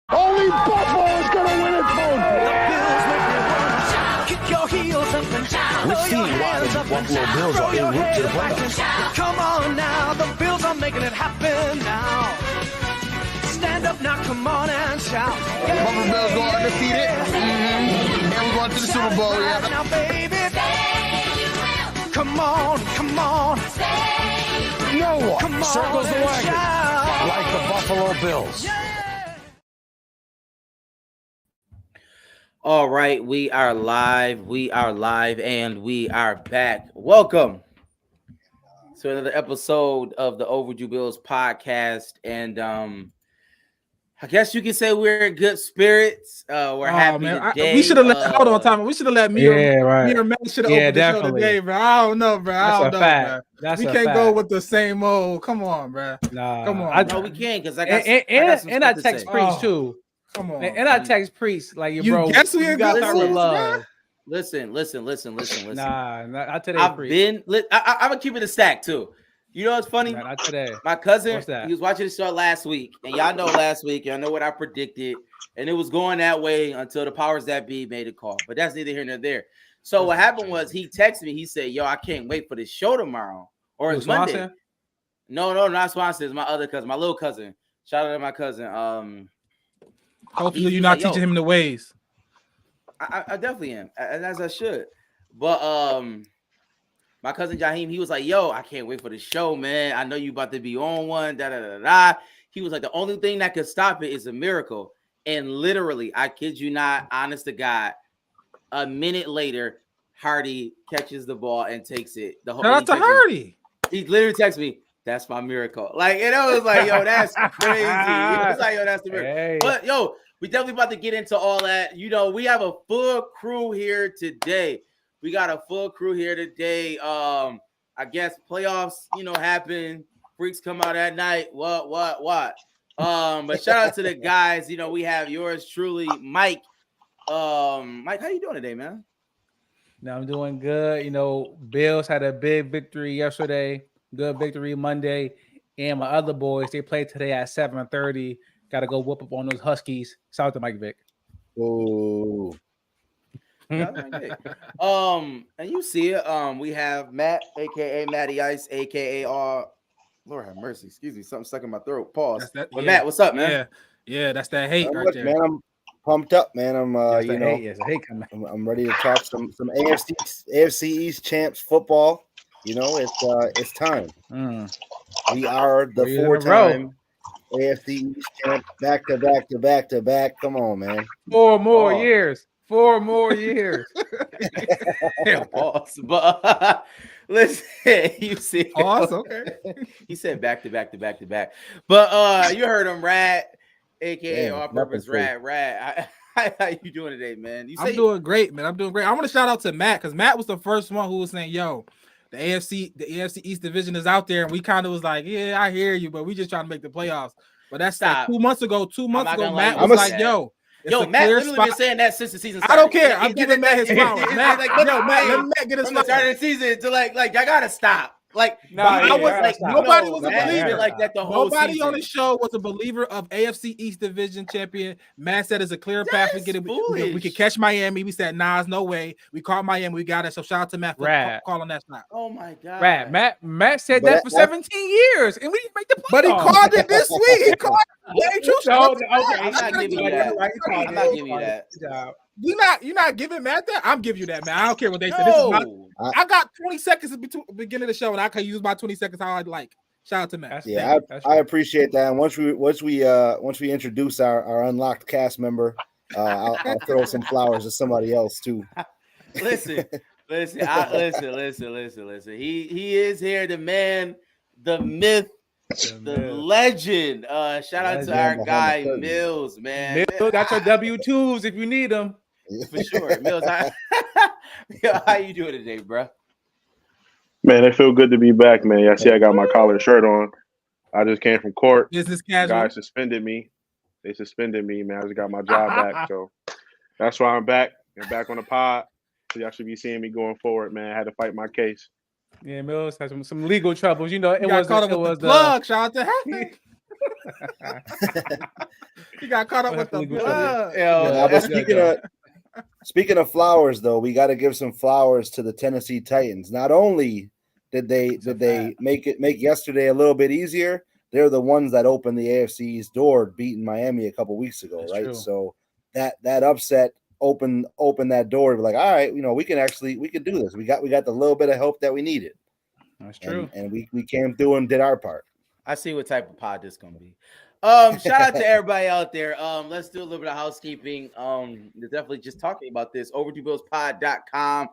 Only Buffalo is going to win it, folks. Kick your heels up and shout. We've seen why the Buffalo Bills are en route to the playoffs. Come on now, the Bills are making it happen now. Stand up now, come on and shout. Buffalo Bills go undefeated. And we're going to the Super Bowl, yeah. Now, baby, come on, come on. No one Come on circles the and wagon shout. like the Buffalo Bills. All right, we are live, and we are back. Welcome to another episode of the Overdue Bills podcast, and I guess you can say we're in good spirits. We're happy today. We should have let. Hold on, time. We should have let me or Matt should have opened the show today, bro. I don't know, bro. I don't know, bro. We can't go with the same old. Come on, bro. Nah, come on. No, we can't because I got and I text Priest too. Come on, and I text Priest like you bro. Guess we got got with love. Listen. Nah, I today. I'm gonna keep it a stack too. You know what's funny? Nah, not today. My cousin, he was watching the show last week, and y'all know last week, y'all know what I predicted, and it was going that way until the powers that be made a call. But that's neither here nor there. So what happened was he texted me. He said, "Yo, I can't wait for the show tomorrow or it's Monday." Swanson? No, not Swanson. It's my other cousin, my little cousin. Shout out to my cousin. Hopefully, you're not teaching him the ways. I definitely am, as I should. But my cousin Jaheim, he was like, "Yo, I can't wait for the show, man. I know you about to be on one." He was like, "The only thing that could stop it is a miracle." And literally, I kid you not, honest to God, a minute later, Hardy catches the ball and takes it. Shout out to Hardy. He literally texted me, "That's my miracle." Like, and I was like, "Yo, that's crazy." He was like, "Yo, that's the miracle." Hey. But yo, we definitely about to get into all that. You know, we have a full crew here today. We got a full crew here today. I guess playoffs, happen. Freaks come out at night. What? But shout out to the guys. We have yours truly, Mike. Mike, how you doing today, man? Now I'm doing good. Bills had a big victory yesterday. Good victory Monday. And my other boys, they played today at 7:30. Got to go whoop up on those Huskies. Shout out to Mike Vick. Oh. And you see it. We have Matt, aka Matty Ice, aka Lord have mercy. Excuse me, something stuck in my throat. Pause. Matt, what's up, man? Yeah, that's that hate right there. Man, I'm pumped up, man. I'm hate coming. I'm ready to talk some AFC East champs football. It's time. We are the 4-time AFC East champ back to back. Come on, man. 4 more years. 4 more years. Pause. But listen, you see. Pause, okay. He said back to back. But you heard him, Rad, aka All Purpose Rad. How you doing today, man? I'm doing great, man. I want to shout out to Matt because Matt was the first one who was saying, "Yo, the AFC East division is out there," and we kind of was like, "Yeah, I hear you, but we just trying to make the playoffs." But that's like 2 months ago. 2 months ago, Matt was like, "Yo." Matt literally been saying that since the season started. I don't care. I'm giving Matt his flowers. Matt, let Matt get his flowers. Started the season to like I gotta stop. Like, nobody was a believer like that. Nobody on the show was a believer of AFC East Division champion. Matt said it's a clear path to get it. We could catch Miami. We said, "Nah, there's no way." We called Miami. We got it. So shout out to Matt for calling that shot. Oh my God, Matt said that for 17 years, and we didn't make the playoffs. But he called it this week. He called it. I'm not giving you that. I'm not giving you that. You're not giving Matt that? I'm giving you that, man. I don't care what they say. This is I got 20 seconds at the beginning of the show, and I can use my 20 seconds how I'd like. Shout out to Matt. I appreciate that. And once we introduce our unlocked cast member, I'll throw some flowers to somebody else too. Listen. He is here, the man, the myth, the legend. Shout out to our guy Mills, man. Mills got your W-2s if you need them. For sure. Mills, how you doing today, bro? Man, it feel good to be back, man. Yeah, see, I got my collared shirt on. I just came from court. Business casual. Guys suspended me. They suspended me, man. I just got my job back. So that's why I'm back. I'm back on the pod. So y'all should be seeing me going forward, man. I had to fight my case. Yeah, Mills had some legal troubles. It was the plug. Shout out to Happy. He got caught up with the blood. Speaking of flowers, though, we got to give some flowers to the Tennessee Titans. Not only did they make yesterday a little bit easier, they're the ones that opened the AFC East door, beating Miami a couple weeks ago, right? True. So that upset opened that door. We're like, all right, we can do this. We got the little bit of help that we needed. That's true. And we came through and did our part. I see what type of pod this is gonna be. Shout out to everybody out there. Let's do a little bit of housekeeping. Definitely just talking about this. OverdueBillsPod.com.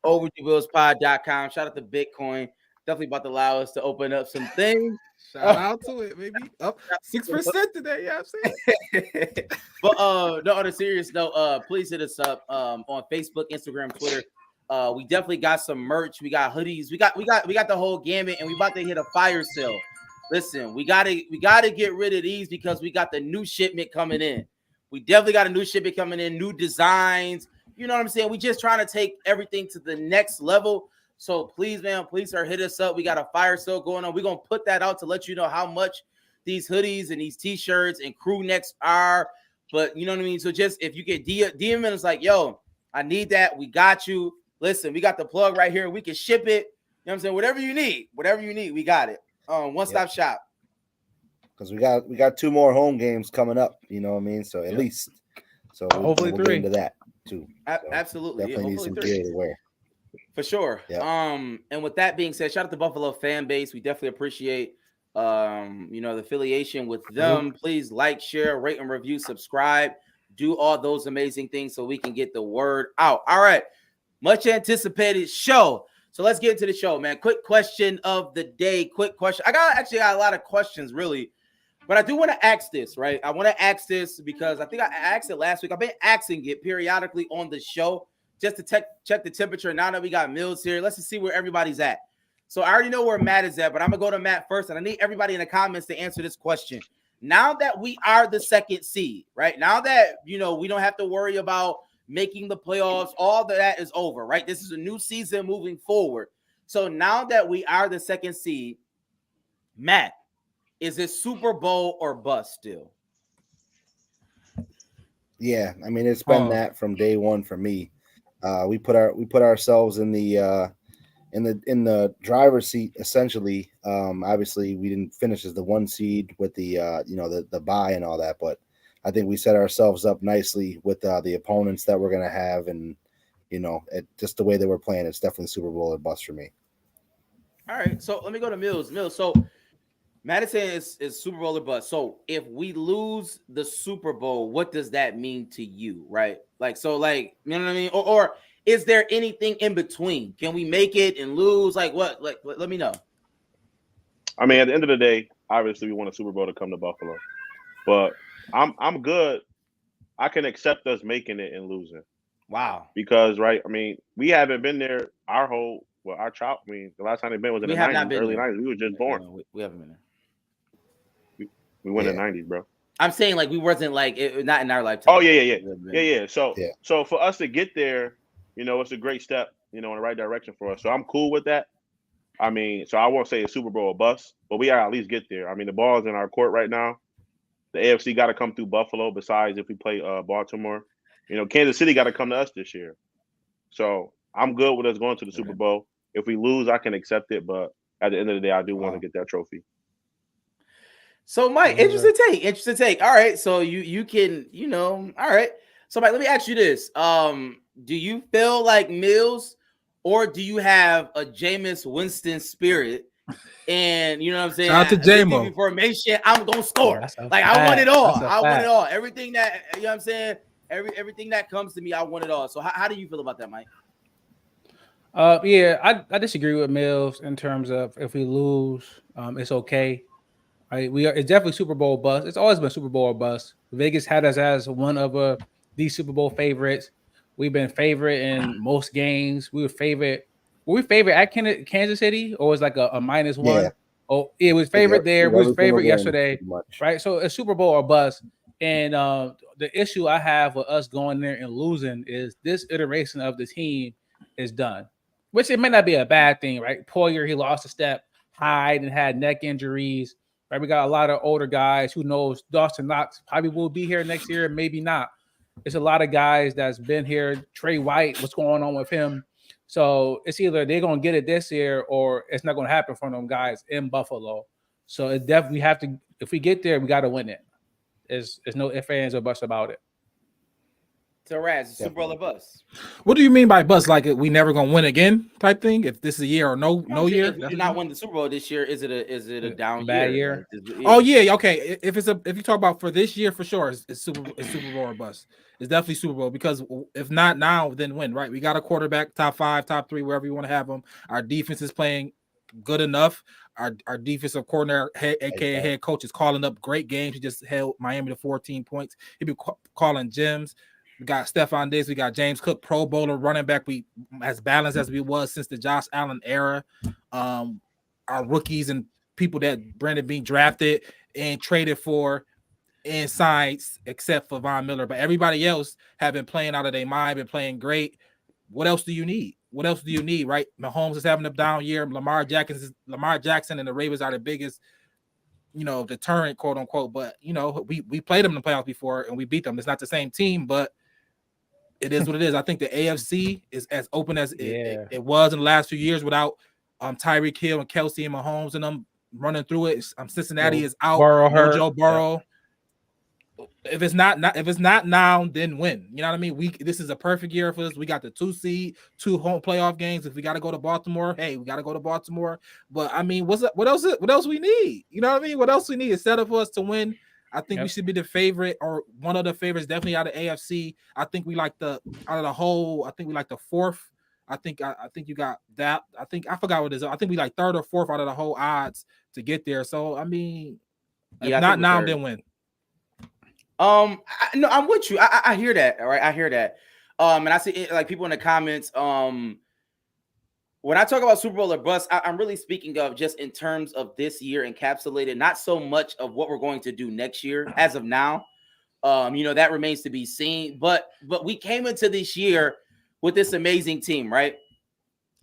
OverdueBillsPod.com. Shout out to Bitcoin. Definitely about to allow us to open up some things. Shout out to it, baby. Up 6% today. Yeah, I'm saying. But no, on a serious note, please hit us up on Facebook, Instagram, Twitter. We definitely got some merch. We got hoodies. We got the whole gamut, and we about to hit a fire sale. Listen, we gotta get rid of these because we got the new shipment coming in. We definitely got a new shipment coming in, new designs. You know what I'm saying? We just trying to take everything to the next level. So please, man, please hit us up. We got a fire sale going on. We're gonna put that out to let you know how much these hoodies and these t-shirts and crew necks are. But you know what I mean? So just if you get DM and it's like, yo, I need that. We got you. Listen, we got the plug right here. We can ship it. You know what I'm saying? Whatever you need, we got it. One-stop shop. Because we got 2 more home games coming up. You know what I mean? So at least, so hopefully we'll 3 get into that too. So absolutely, definitely need some gear to wear. For sure. Yep. And with that being said, shout out to Buffalo fan base. We definitely appreciate the affiliation with them. Please like, share, rate, and review, subscribe, do all those amazing things so we can get the word out. All right. Much anticipated show. So let's get into the show, man. Quick question of the day. Quick question. I got a lot of questions, really. But I do want to ask this, right? I want to ask this because I think I asked it last week. I've been asking it periodically on the show just to check the temperature. Now that we got Mills here, let's just see where everybody's at. So I already know where Matt is at, but I'm going to go to Matt first. And I need everybody in the comments to answer this question. Now that we are the second seed, right? Now that, we don't have to worry about making the playoffs, all that is over, right? This is a new season moving forward. So now that we are the second seed, Matt, is it Super Bowl or bust still? Yeah, I mean it's been that from day one for me. We put ourselves in the driver's seat essentially. Obviously, we didn't finish as the 1 seed with the the bye and all that, but I think we set ourselves up nicely with the opponents that we're gonna have, and just the way that we're playing, it's definitely Super Bowl or bust for me. All right, so let me go to Mills. So Madison is Super Bowl or bust. So if we lose the Super Bowl, what does that mean to you, right? You know what I mean? Or is there anything in between? Can we make it and lose? What? Let me know. I mean, at the end of the day, obviously we want a Super Bowl to come to Buffalo, but I'm good. I can accept us making it and losing. Wow. Because right, I mean, we haven't been there the last time they've been was in the 90s, early 90s. We were just born. No, we haven't been there. We went in the 90s, bro. I'm saying we wasn't not in our lifetime. Oh yeah. So for us to get there, it's a great step, in the right direction for us. So I'm cool with that. I mean, so I won't say a Super Bowl or bust, but we gotta at least get there. I mean, the ball's in our court right now. The AFC got to come through Buffalo. Besides, if we play Baltimore, Kansas City got to come to us this year. So I'm good with us going to the Super Bowl. If we lose, I can accept it, but at the end of the day, I do want to get that trophy. So, Mike, interesting take. All right, so you can, all right. So, Mike, let me ask you this: do you feel like Mills, or do you have a Jameis Winston spirit? And you know what I'm saying? Shout out to J-Mo. Formation, I'm gonna score. I want it all. I want it all. Everything that what I'm saying. Everything that comes to me, I want it all. So, how do you feel about that, Mike? Yeah, I disagree with Mills in terms of if we lose, it's okay. Right, it's definitely Super Bowl bust. It's always been Super Bowl or bust. Vegas had us as one of the Super Bowl favorites. We've been favorite in most games. We were favorite. Were we favorite at Kansas City, or was a -1? Yeah. Oh, it was favorite there. We was favorite yesterday, right? So it's Super Bowl or bust. And the issue I have with us going there and losing is this iteration of the team is done, which it may not be a bad thing, right? Poyer, he lost a step, Hyde, and had neck injuries. Right, we got a lot of older guys. Who knows? Dawson Knox probably will be here next year, maybe not. There's a lot of guys that's been here. Trey White, what's going on with him? So it's either they're gonna get it this year or it's not gonna happen for them guys in Buffalo. So it definitely have to. If we get there, we got to win it. There's no ifs, ands, or buts about it. So Raz, Super Bowl or bust? What do you mean by bust? Like we never gonna win again type thing? If this is a year or no year? If we do not win the Super Bowl this year, is it a down bad year? Oh yeah, okay. If you talk about for this year, for sure, it's Super Bowl or bust. It's definitely Super Bowl because if not now, then when? Right? We got a quarterback, top 5, top 3, wherever you want to have them. Our defense is playing good enough. Our defensive coordinator, aka head coach, is calling up great games. He just held Miami to 14 points. He be calling gems. We got Stephon Diggs. We got James Cook, Pro Bowler, running back. We as balanced as we was since the Josh Allen era. Our rookies and people that Brandon Beane drafted and traded for and signed, except for Von Miller. But everybody else have been playing out of their mind, been playing great. What else do you need? What else do you need, right? Mahomes is having a down year. Lamar Jackson and the Ravens are the biggest, deterrent, quote unquote. But we played them in the playoffs before and we beat them. It's not the same team, but it is what it is. I think the AFC is as open as it was in the last few years without Tyreek Hill and Kelsey and Mahomes and them running through it. Cincinnati is out. Joe Burrow. Yeah. If it's not now, then when? You know what I mean? This is a perfect year for us. We got the 2 seed, 2 home playoff games. If we got to go to Baltimore, hey, we got to go to Baltimore. But I mean, what else we need? You know what I mean? What else we need instead of us to win? I think we should be the favorite or one of the favorites, definitely out of AFC. I think we like out of the whole. I think we like the 4th. I think you got that. I forgot what it is. I think we like 3rd or 4th out of the whole odds to get there. So I mean, if not now, then when? No, I'm with you. I hear that. All right, I hear that. And I see like people in the comments. When I talk about Super Bowl or bust, I'm really speaking of just in terms of this year encapsulated, not so much of what we're going to do next year. As of now, that remains to be seen. But we came into this year with this amazing team, right?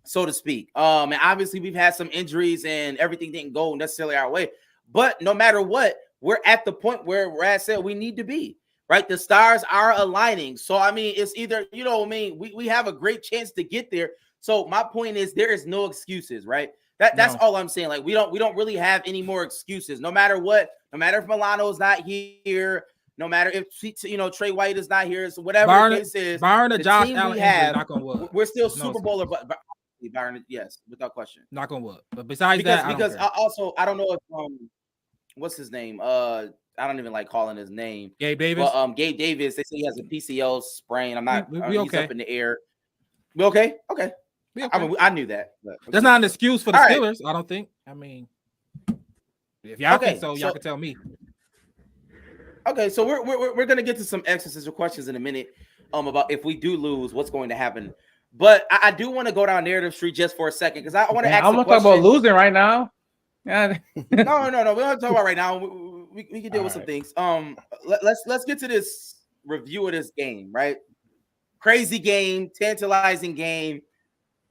So to speak. And obviously we've had some injuries and everything didn't go necessarily our way. But no matter what, we're at the point where Brad said we need to be, right? The stars are aligning. So, I mean, it's either, we have a great chance to get there. So my point is there is no excuses, right? That's all I'm saying. Like, we don't really have any more excuses. No matter what, no matter if Milano's not here, no matter if, Trey White is not here, so whatever the case is, the Josh Allen we're still Super Bowler, but Byron, yes, without question. Knock on wood. But besides because I don't know if what's his name? I don't even like calling his name. Gabe Davis. But, Gabe Davis. They say he has a PCL sprain. I'm not. We he's okay. Up in the air. We okay? Okay. I mean, I knew that. But, that's not an excuse for the Steelers. Right. I don't think. I mean, if y'all think so, y'all can tell me. Okay, so we're gonna get to some existential questions in a minute. About if we do lose, what's going to happen. But I do want to go down narrative street just for a second because I want to ask. I'm gonna talk about losing right now. Yeah. No. We don't talk about right now. We can deal with some things. Let's get to this review of this game, right? Crazy game, tantalizing game,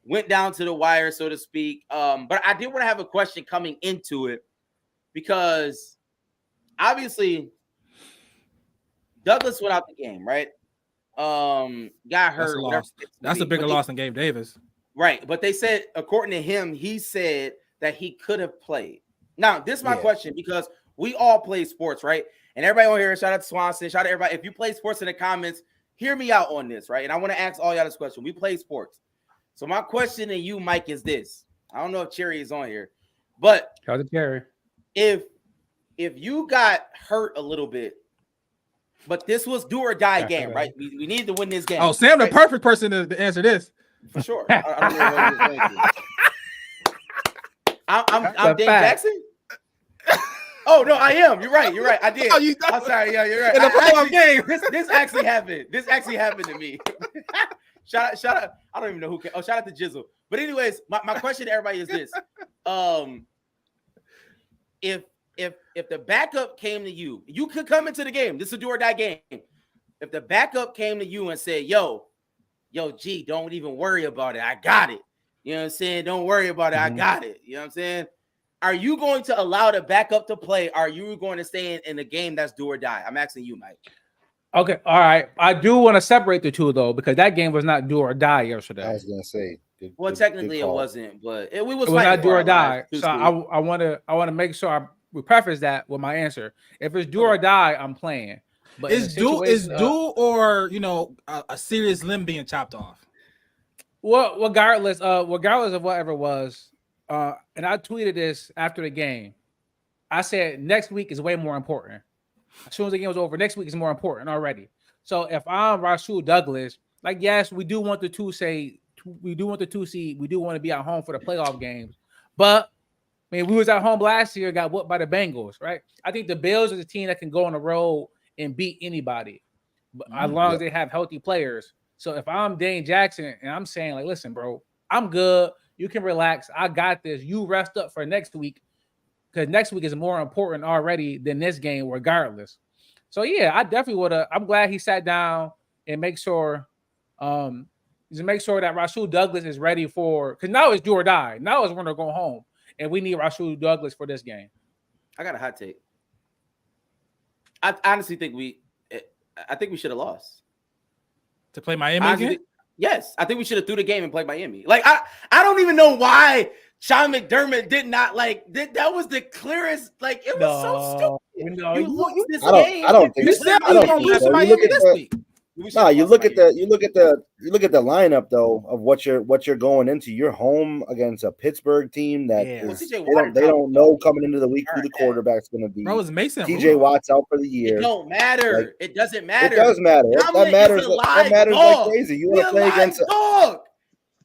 went down to the wire, so to speak. But I did want to have a question coming into it because obviously Douglas went out the game, right? Got hurt. That's a bigger loss than Gabe Davis. Right. But they said, according to him, he said that he could have played. Now, this is my question because we all play sports, right? And everybody on here, shout out to Swanson, shout out to everybody. If you play sports in the comments, hear me out on this, right? And I want to ask all y'all this question. We play sports. So my question to you, Mike, is this. I don't know if Cherry is on here, but shout out to Cherry. If you got hurt a little bit, but this was do or die game, right? We need to win this game. Oh, Sam, the perfect person to answer this. For sure. I don't know what I'm Dave Jackson. Oh no, I am. You're right. I did. I'm sorry. Yeah, you're right. In the playoff game. This actually happened. This actually happened to me. Shout out. I don't even know who. Shout out to Jizzle. But anyways, my question to everybody is this: if the backup came to you, you could come into the game. This is a do or die game. If the backup came to you and said, "Yo, G, don't even worry about it. I got it." You know what I'm saying? Don't worry about it. I got it. You know what I'm saying? Are you going to allow the backup to play? Are you going to stay in a game that's do or die? I'm asking you, Mike. Okay, all right. I do want to separate the two though, because that game was not do or die yesterday. I was gonna say. Technically it wasn't, but it was not do or die. So I want to make sure we preface that with my answer. If it's do or die, I'm playing. But is do or a serious limb being chopped off? Well, regardless of whatever it was, and I tweeted this after the game. I said next week is way more important. As soon as the game was over, next week is more important already. So if I'm Rasul Douglas, like, yes, we do want the two seed. We do want to be at home for the playoff games. But I mean, we was at home last year, got whooped by the Bengals, right? I think the Bills is a team that can go on the road and beat anybody, but as long as they have healthy players. So if I'm Dane Jackson and I'm saying, like, listen, bro, I'm good. You can relax. I got this. You rest up for next week, because next week is more important already than this game, regardless. So yeah, I definitely would have. I'm glad he sat down and make sure that Rasul Douglas is ready for, because now it's do or die. Now it's when they're going home, and we need Rasul Douglas for this game. I got a hot take. I honestly think we should have lost to play Miami again. Yes, I think we should have threw the game and played Miami. Like I don't even know why Sean McDermott did not that was the clearest. Like, it was so stupid. You lose this game. I don't think so. I don't think so. Miami this week. No, you look at the lineup though of what you're going into. You're home against a Pittsburgh team that they don't know coming into the week who the quarterback's going to be. Bro, it's Mason. TJ Watt's out for the year. It don't matter. Like, it doesn't matter. It does matter. That matters like crazy. You want to play against a dog.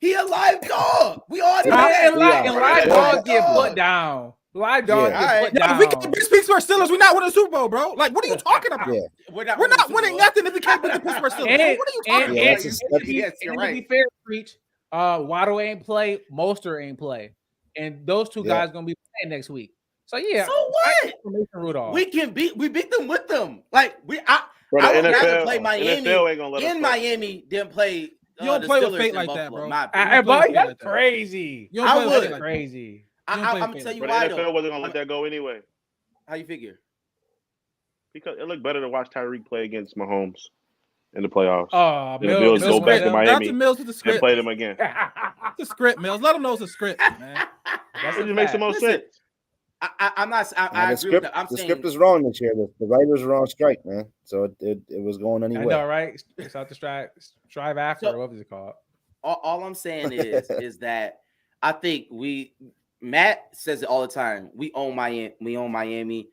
He a live dog. We all know that. And live dogs get put down. Live dogs get put down. If we can beat Pittsburgh Steelers, we're not winning the Super Bowl, bro. Like, what are you talking about? Yeah. We're not winning nothing if we can't beat the Pittsburgh Steelers. What are you talking about? Yes, you're right. To be fair, Preach, Waddle ain't play, Mostert ain't play, and those two guys gonna be playing next week. So yeah. So what? We beat them with them. Like I would rather play Miami in Miami than play. You don't play with fate like that, bro. That's crazy. You don't play with fate crazy. I'm gonna tell you why. But the NFL wasn't gonna let that go anyway. How you figure? Because it looked better to watch Tyreek play against Mahomes in the playoffs. Mills go back to Miami Mills with the script and play them again. The script, Mills. Let them know it's a script, man. That's what makes the most sense. I'm not. I agree with that. The script is wrong this year. The writers were on strike, man. So it was going anyway. I know, right? It's out the strive after. So, what was it called? All I'm saying is that I think Matt says it all the time. We own Miami. We own Miami.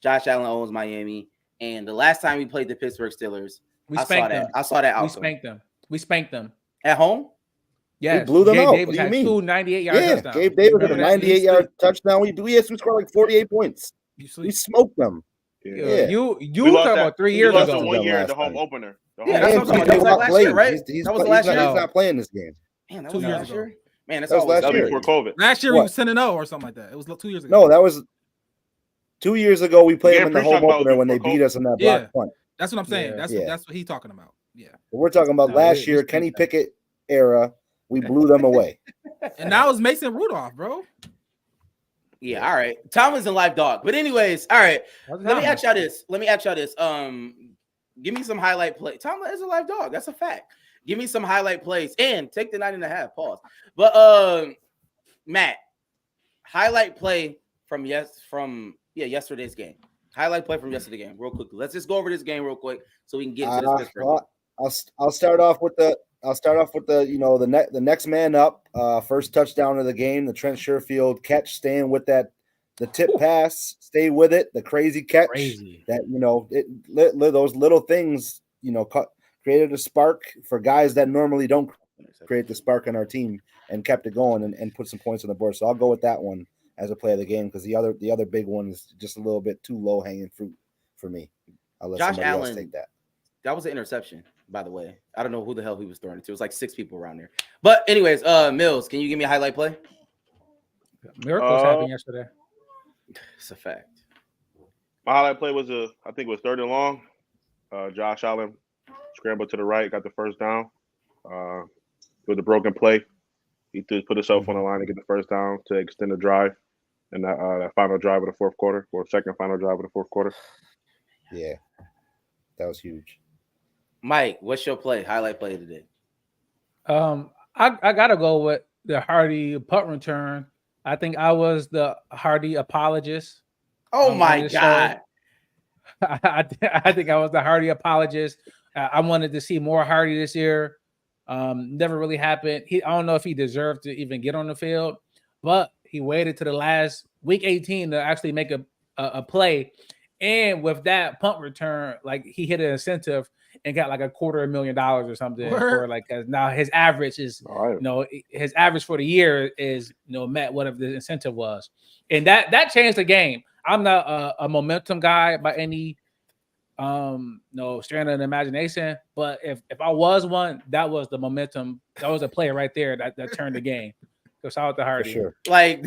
Josh Allen owns Miami. And the last time we played the Pittsburgh Steelers, I saw that outcome. We spanked them at home. Yeah, we blew them out. Davis had 2 98-yard touchdowns. Gabe Davis had a 98-yard touchdown. We scored like 48 points. We smoked them. Yeah. You talking about 3 years ago? 1 year at the home opener. That's what I'm talking about. That was like last year, right? That was last year. He's not playing this game. Man, that was 2 years ago. Man, that was last year before COVID. Last year we was 10-0 or something like that. It was 2 years ago. No, that was 2 years ago. We played them in the home opener when they beat us in that block punt. That's what I'm saying. That's what he's talking about. Yeah. But we're talking about last year, Kenny Pickett era. We blew them away. And now it's Mason Rudolph, bro. Yeah, all right. Tomlin's a live dog. But anyways, all right. Let me ask y'all this. Give me some highlight play. Tomlin is a live dog. That's a fact. Give me some highlight plays and take the 9.5. Pause. But Matt, highlight play from yesterday's game. Highlight play from yesterday's game, real quickly. Let's just go over this game real quick so we can get into this. I'll start off with the the next man up. First touchdown of the game, the Trent Sherfield catch, staying with the tip pass, stay with it, the crazy catch. Those little things, created a spark for guys that normally don't create the spark on our team, and kept it going and put some points on the board. So I'll go with that one as a play of the game, because the other big one is just a little bit too low hanging fruit for me. I'll let somebody else take that. That was an interception, by the way. I don't know who the hell he was throwing it to. It was like 6 people around there. But anyways, Mills, can you give me a highlight play? Miracles happened yesterday. It's a fact. My highlight play was I think it was 3rd and long. Josh Allen scrambled to the right, got the first down. With a broken play, he put himself on the line to get the first down to extend the drive. in that final drive of the fourth quarter, or second final drive of the fourth quarter. Yeah, that was huge. Mike, what's your highlight play today? I gotta go with the Hardy punt return. I think I was the Hardy apologist. Oh my God. I think I was the Hardy apologist. I wanted to see more Hardy this year. Never really happened. I don't know if he deserved to even get on the field, but he waited to the last week 18 to actually make a play. And with that punt return, like he hit an incentive and got like $250,000 or something. For like, now his average is, his average for the year is, met whatever the incentive was. And that changed the game. I'm not a momentum guy by any strand of the imagination, but if I was one, that was the momentum. That was a play right there that turned the game. So shout out to Hardy. For sure. Like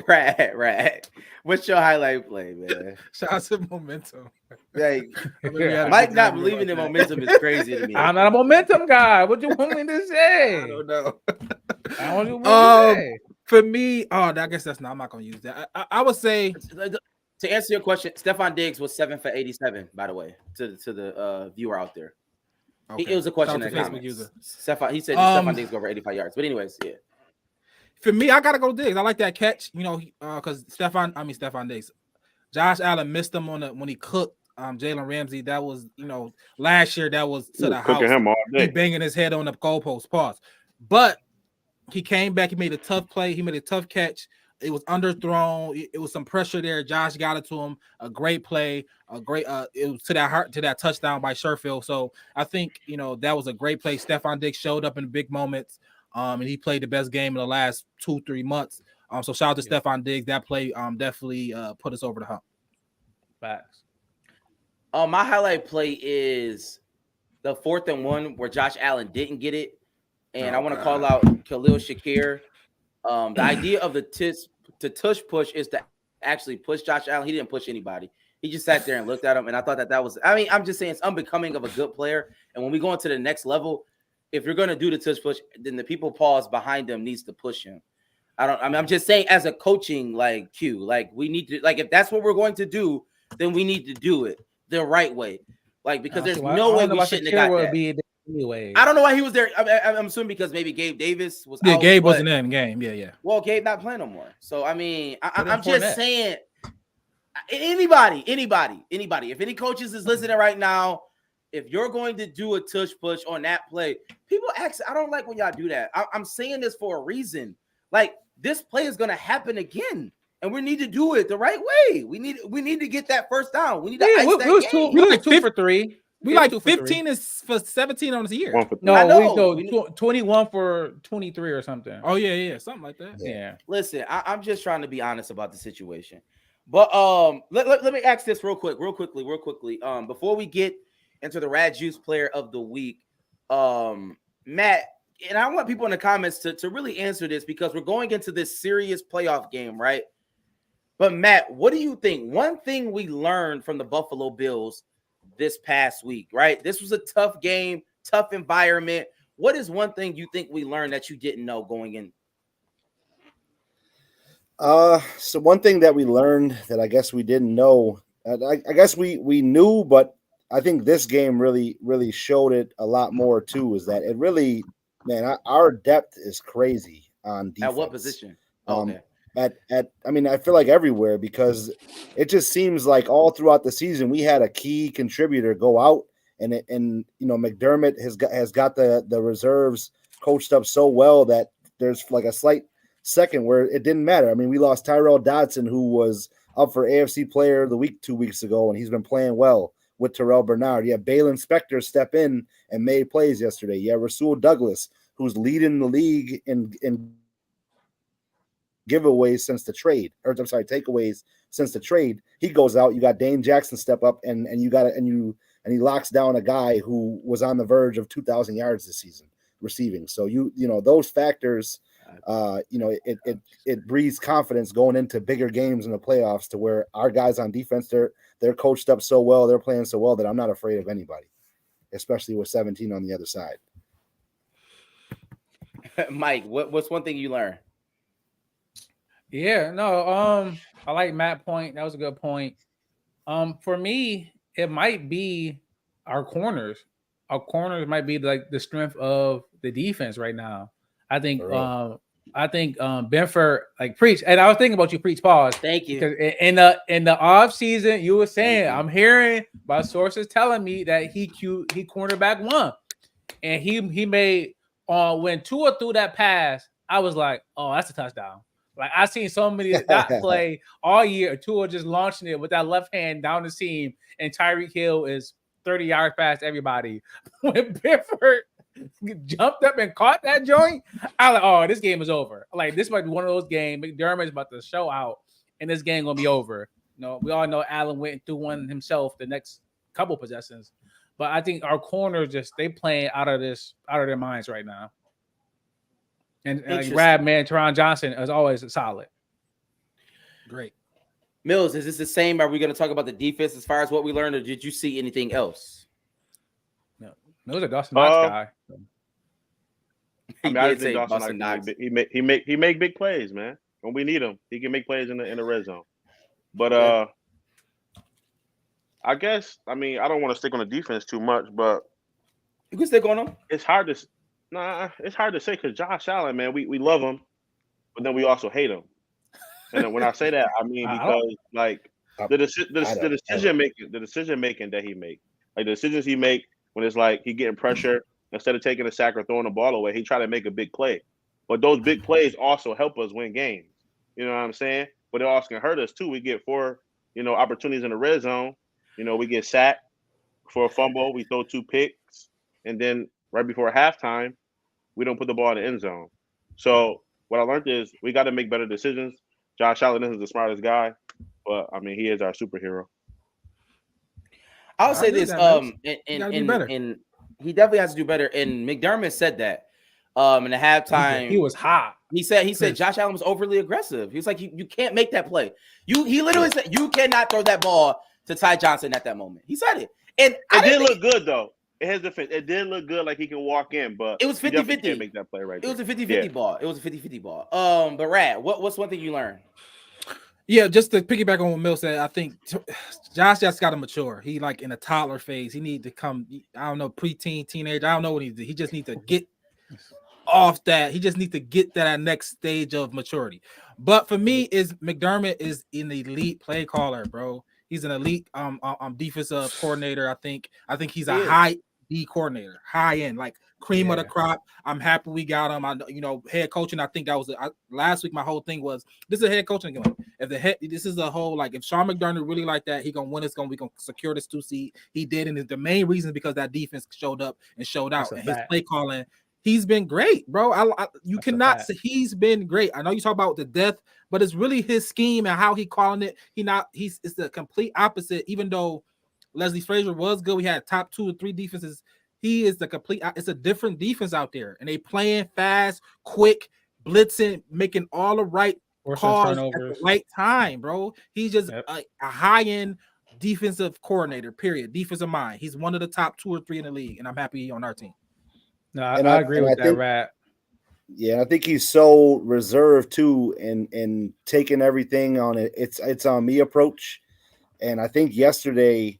right. What's your highlight play, man? Shout out to momentum. Like, Mike not believing in momentum is crazy to me. I'm not a momentum guy. What do you want me to say? I don't know. I want you to say. For me, I guess I'm not gonna use that. I would say, to answer your question, Stephon Diggs was 7 for 87, by the way, to the viewer out there. Okay. It was a question in the comments. He said Stephon Diggs go over 85 yards. But anyways, yeah. For me, I gotta go Diggs. I like that catch, because Stephon Diggs. Josh Allen missed him when he cooked Jalen Ramsey. That was, last year that was to the house. Him all day. He banging his head on the goalpost. Pause. But he came back. He made a tough play. He made a tough catch. It was underthrown. It was some pressure there. Josh got it to him. A great play. It was to that touchdown by Sherfield. So I think that was a great play. Stephon Diggs showed up in big moments. And he played the best game in the last 2-3 months. So shout out to Stephon Diggs. That play definitely put us over the hump. Facts. My highlight play is the 4th and 1 where Josh Allen didn't get it. And I want to call out Khalil Shakir. The idea of the tush push is to actually push Josh Allen. He didn't push anybody. He just sat there and looked at him. And I thought that was, I'm just saying it's unbecoming of a good player. And when we go into the next level, if you're going to do the tush push, then the people pause behind him needs to push him. I'm just saying as a coaching cue, we need to, if that's what we're going to do, then we need to do it the right way. Because there's no way we shouldn't have got that. Anyway, I don't know why he was there. I'm assuming because maybe Gabe Davis was out. Gabe wasn't in the game. Yeah. Well, Gabe not playing no more. So, I'm just saying, anybody. If any coaches is listening right now, if you're going to do a tush push on that play, people ask, I don't like when y'all do that. I'm saying this for a reason. This play is going to happen again, and we need to do it the right way. We need to get that first down. We need to ice that game. We like 2 for 3. We like 15 is for 17 on the year. No, we 21 for 23 or something. Oh yeah, something like that. Yeah. Listen, I'm just trying to be honest about the situation. But let me ask this real quickly. Before we get into the Rad Juice Player of the Week, Matt, and I want people in the comments to really answer this because we're going into this serious playoff game, right? But Matt, what do you think? One thing we learned from the Buffalo Bills this past week, right? This was a tough game, tough environment. What is one thing you think we learned that you didn't know going in? So one thing that we learned that I guess we didn't know, I guess we knew, but I think this game really showed it a lot more too, is that it really, man, our depth is crazy on defense. At what position? Okay. I feel like everywhere, because it just seems like all throughout the season we had a key contributor go out, and McDermott has got the reserves coached up so well that there's like a slight second where it didn't matter. I mean, we lost Tyrell Dodson, who was up for AFC Player of the Week 2 weeks ago, and he's been playing well with Terrell Bernard. You have Balin Spector step in and made plays yesterday. You have Rasul Douglas, who's leading the league in giveaways since the trade, takeaways since the trade. He goes out. You got Dane Jackson step up, and he locks down a guy who was on the verge of 2,000 yards this season receiving. So those factors, it breeds confidence going into bigger games in the playoffs, to where our guys on defense, they're coached up so well, they're playing so well that I'm not afraid of anybody, especially with 17 on the other side. Mike, what's one thing you learned? Yeah, no, I like Matt's point. That was a good point. For me, it might be our corners. Our corners might be like the strength of the defense right now. I think Benford like preach, and I was thinking about you preach pause. Thank you. Because in the off season, you were saying I'm hearing by sources telling me that he cornerback one, and he made when Tua threw that pass, I was like, oh, that's a touchdown. Like I seen so many that play all year. Tua just launching it with that left hand down the seam, and Tyreek Hill is 30 yards past everybody. When Benford jumped up and caught that joint, I was like, oh, this game is over. Like this might be one of those games. McDermott's about to show out, and this game gonna be over. You know, we all know Allen went through one himself the next couple possessions, but I think our corners they playing out of their minds right now. And like Rab, man, Teron Johnson is always solid. Great. Mills, is this the same? Are we going to talk about the defense as far as what we learned, or did you see anything else? No, Mills a Dawson Knox guy. I mean, I think Dawson Knox. He make big plays, man. When we need him, he can make plays in the red zone. But I guess I don't want to stick on the defense too much, but you can stick on them. It's hard to. It's hard to say because Josh Allen, man, we love him, but then we also hate him. And when I say that, I mean because like the decision making that he make, like the decisions he make when it's like he getting pressure instead of taking a sack or throwing the ball away, he try to make a big play. But those big plays also help us win games. You know what I'm saying? But it also can hurt us too. We get 4, opportunities in the red zone. We get sacked for a fumble. We throw 2 picks, and then right before halftime, we don't put the ball in the end zone. So what I learned is we got to make better decisions. Josh Allen isn't the smartest guy, but he is our superhero. I'll say this, and he definitely has to do better. And McDermott said that in the halftime. He was hot. He said Josh Allen was overly aggressive. He was like, you can't make that play. He literally said you cannot throw that ball to Ty Johnson at that moment. He said it. And it did look good though. In his defense, it did look good, like he can walk in, but it was 50-50. Can't make that play right. It was a 50-50 ball. It was a 50-50 ball. But Rad, what's one thing you learned? Yeah, just to piggyback on what Mill said, I think Josh just got to mature. He like in a toddler phase. He need to come. I don't know, preteen, teenage. I don't know what he did. He just needs to get off that. He just needs to get to that next stage of maturity. But for me, McDermott is an elite play caller, bro. He's an elite defensive coordinator. I think he's a high D coordinator, high end, like cream of the crop. I'm happy we got him. Head coaching. I think that was last week. My whole thing was this is a head coaching game. This is a whole like if Sean McDermott really like that, he gonna win. We gonna secure this 2 seed. He did, and the main reason is because that defense showed up and showed out, and his play calling. He's been great, bro. You cannot say he's been great. I know you talk about the death, but it's really his scheme and how he calling it. It's the complete opposite. Even though Leslie Frazier was good, we had top 2 or 3 defenses. He is the complete. It's a different defense out there, and they playing fast, quick, blitzing, making all the right calls at the right time, bro. He's just a high end defensive coordinator. Period. Defensive mind. He's one of the top 2 or 3 in the league, and I'm happy on our team. No, I agree with that, Rat. Yeah, I think he's so reserved too, and taking everything on it. It's on me approach, and I think yesterday,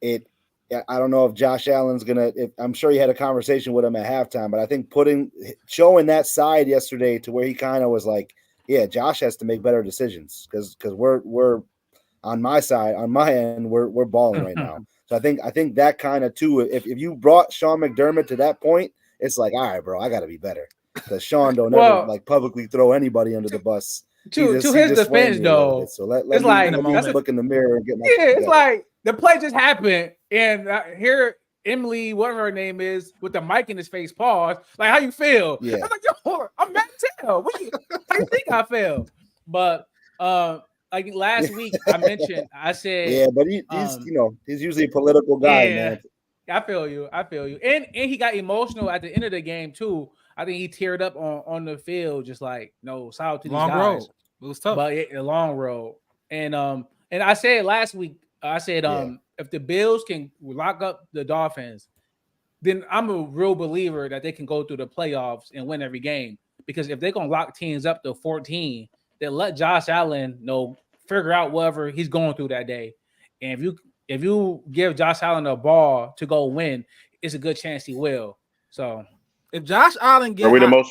I don't know if Josh Allen's gonna. I'm sure he had a conversation with him at halftime, but I think showing that side yesterday to where he kind of was like, yeah, Josh has to make better decisions because we're on my side, on my end, we're balling right now. So I think that kind of too. If you brought Sean McDermott to that point, it's like, all right, bro, I got to be better because Sean don't ever like publicly throw anybody under the bus. To his defense, though, so let it's me, like let me look in the mirror and get my it's like the play just happened, and here Emily, whatever her name is, with the mic in his face, pause. Like, how you feel? Yeah. I was like, yo, I'm mad as hell. How you think I feel? But like last week, I said, yeah, but he's he's usually a political guy, man. I feel you. And he got emotional at the end of the game too. I think he teared up on the field, just like shout out to these long guys. Road. It was tough, but a long road. And I said last week, if the Bills can lock up the Dolphins, then I'm a real believer that they can go through the playoffs and win every game. Because if they're gonna lock teams up to 14, then let Josh Allen figure out whatever he's going through that day. And if you give Josh Allen a ball to go win, it's a good chance he will. So if Josh Allen get hot,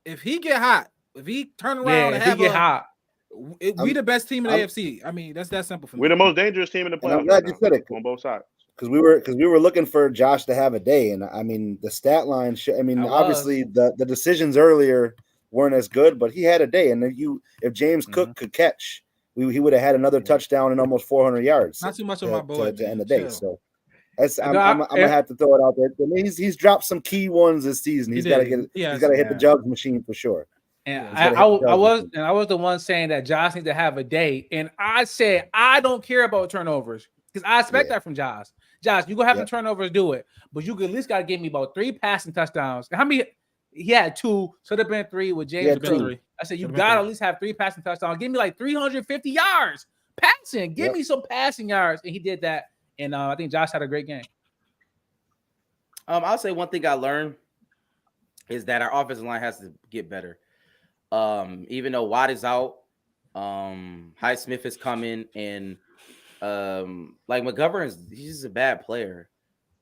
if he get hot, if he turn around and get hot, we the best team in the AFC. I mean, that's that simple for me. We're the most dangerous team in the playoffs. I'm glad you said it on both sides. Because we were looking for Josh to have a day, and I mean the stat line. Obviously the decisions earlier weren't as good, but he had a day. And if James Cook could catch, he would have had another touchdown and almost 400 yards. Not too much of my boy to end the day. So I'm gonna have to throw it out there. I mean, he's dropped some key ones this season. He's got to hit the jugs machine for sure. And I was the one saying that Josh needs to have a day, and I said I don't care about turnovers because I expect that from Josh. Josh, you gonna have the turnovers, do it, but you at least gotta give me about 3 passing touchdowns. How many? He had 2, should have been 3 with James Cook. I said you gotta at least have 3 passing touchdowns. Give me like 350 yards passing. Give me some passing yards, and he did that. And I think Josh had a great game. I'll say one thing I learned is that our offensive line has to get better. Even though Watt is out, Highsmith is coming, and like McGovern he's just a bad player.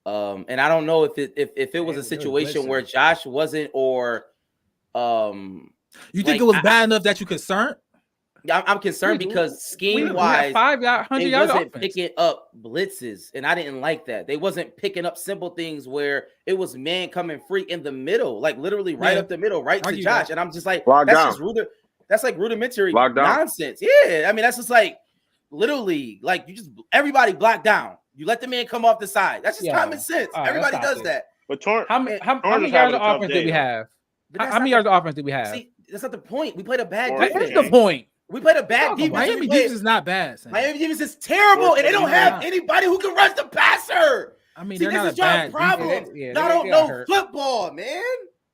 And I don't know if it was a situation where Josh wasn't, or you think it was bad enough that you concerned? I'm concerned because scheme wise, they wasn't picking up blitzes, and I didn't like that. They wasn't picking up simple things where it was man coming free in the middle, like literally right up the middle, right to Josh. And I'm just like, that's like rudimentary nonsense. Yeah, I mean that's just like literally like you just everybody block down. You let the man come off the side. That's just common sense. Everybody does that. But how many yards of offense did we have? How many yards of offense did we have? See, that's not the point. We played a bad defense. What is the point? We played a bad defense. Miami defense is not bad. Miami defense is terrible, and they don't have anybody who can rush the passer. I mean, this is your problem. Y'all don't know football, man.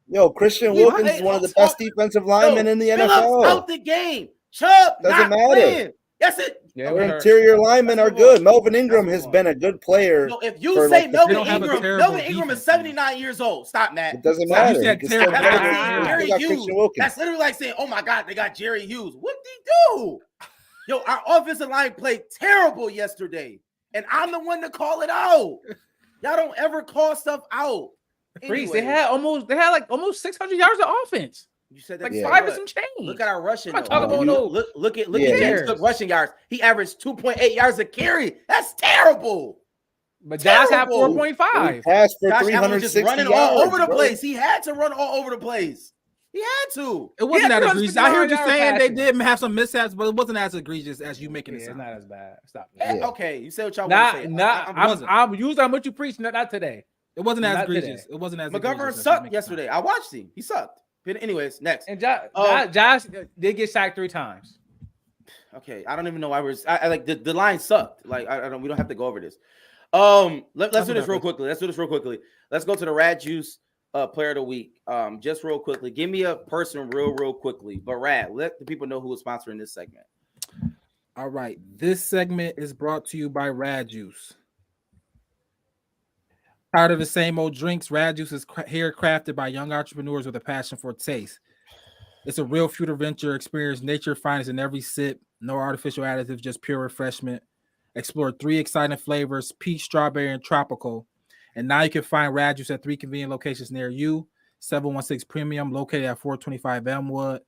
Yo, Christian Wilkins is one of the best defensive linemen in the NFL. Out the game. Chubb doesn't matter. Playing. That's it. Yeah, our interior linemen are good. Melvin Ingram has been a good player. No, if you say Melvin Ingram is 79 years old, stop, Matt. It doesn't matter. Jerry Hughes. That's literally like saying, "Oh my God, they got Jerry Hughes." What did he do? Yo, our offensive line played terrible yesterday, and I'm the one to call it out. Y'all don't ever call stuff out. Anyway. They had almost 600 yards of offense. You said that 5 and some change. Look at our rushing. Look at James Cook rushing yards. He averaged 2.8 yards a carry. That's terrible. But Josh had 4.5. Passed for Josh 360 just running yards, all over the place. He had to run all over the place. He had to. It wasn't that egregious. I hear you saying they did have some mishaps, but it wasn't as egregious as you making it sound. It's not as bad. Stop. Okay, you say what y'all want to say. I'm using what you preach. Not today. It wasn't as egregious. It wasn't as McGovern sucked yesterday. I watched him. He sucked. But anyways, next. And Josh did get sacked 3 times. Okay, I don't even know why I like the line sucked. Like we don't have to go over this. Let's do this real quickly. Let's go to the Rad Juice player of the week. Just real quickly. Give me a person real quickly. But Rad, let the people know who is sponsoring this segment. All right. This segment is brought to you by Rad Juice. Tired of the same old drinks? Rad Juice is here crafted by young entrepreneurs with a passion for taste. It's a real future venture. Experience nature finds in every sip. No artificial additives, just pure refreshment. Explore 3 exciting flavors: peach, strawberry, and tropical. And now you can find Rad Juice at 3 convenient locations near you. 716 Premium, located at 425 Elmwood.